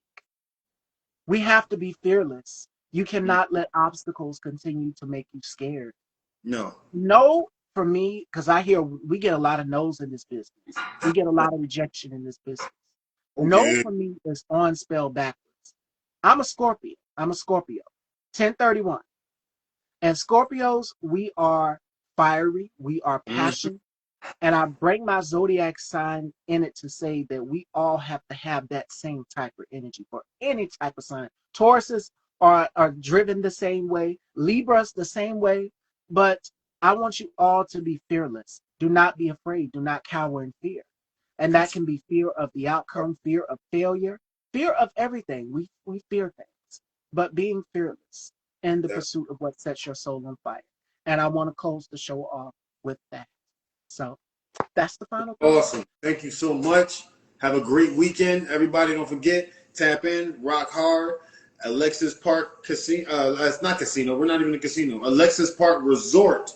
We have to be fearless. You cannot let obstacles continue to make you scared. No. No, for me, because I hear we get a lot of no's in this business. We get a lot of rejection in this business. No, Okay. for me, is on spell backwards. I'm a Scorpio. I'm a Scorpio. 1031. And Scorpios, we are fiery, we are Mhm. passionate, and I bring my zodiac sign in it to say that we all have to have that same type of energy for any type of sign. Tauruses are driven the same way, Libras the same way, but I want you all to be fearless. Do not be afraid. Do not cower in fear. And that can be fear of the outcome, fear of failure, fear of everything. We fear things, but being fearless in the That's pursuit of what sets your soul on fire. And I want to close the show off with that. So that's the final thought. awesome. Thank you so much. Have a great weekend. Everybody, don't forget, tap in, rock hard. Alexis Park Casino. It's not casino. We're not even a casino. Alexis Park Resort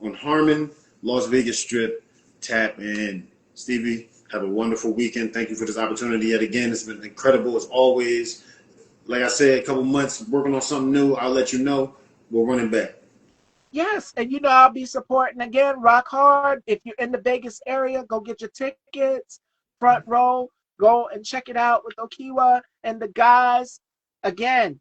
on Harmon, Las Vegas Strip. Tap in. Stevie, have a wonderful weekend. Thank you for this opportunity yet again. It's been incredible as always. Like I said, a couple months working on something new. I'll let you know. We're running back. Yes, and I'll be supporting again. Rock hard. If you're in the Vegas area, go get your tickets. Front row. Go and check it out with Okewa and the guys. Again,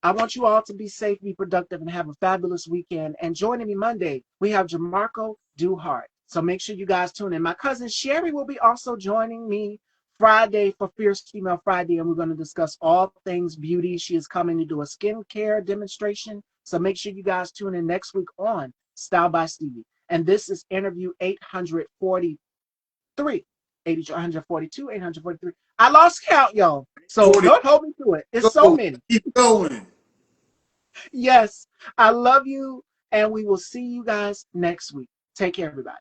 I want you all to be safe, be productive, and have a fabulous weekend. And joining me Monday, we have Jamarco Duhart. So make sure you guys tune in. My cousin Sherry will be also joining me Friday for Fierce Female Friday, and we're going to discuss all things beauty. She is coming to do a skincare demonstration. So make sure you guys tune in next week on Style by Stevie. And this is interview 843. 842, 843. I lost count, y'all. So 40. don't hold me to it. It's so Go. many. Keep going. Yes, I love you, and we will see you guys next week. Take care, everybody.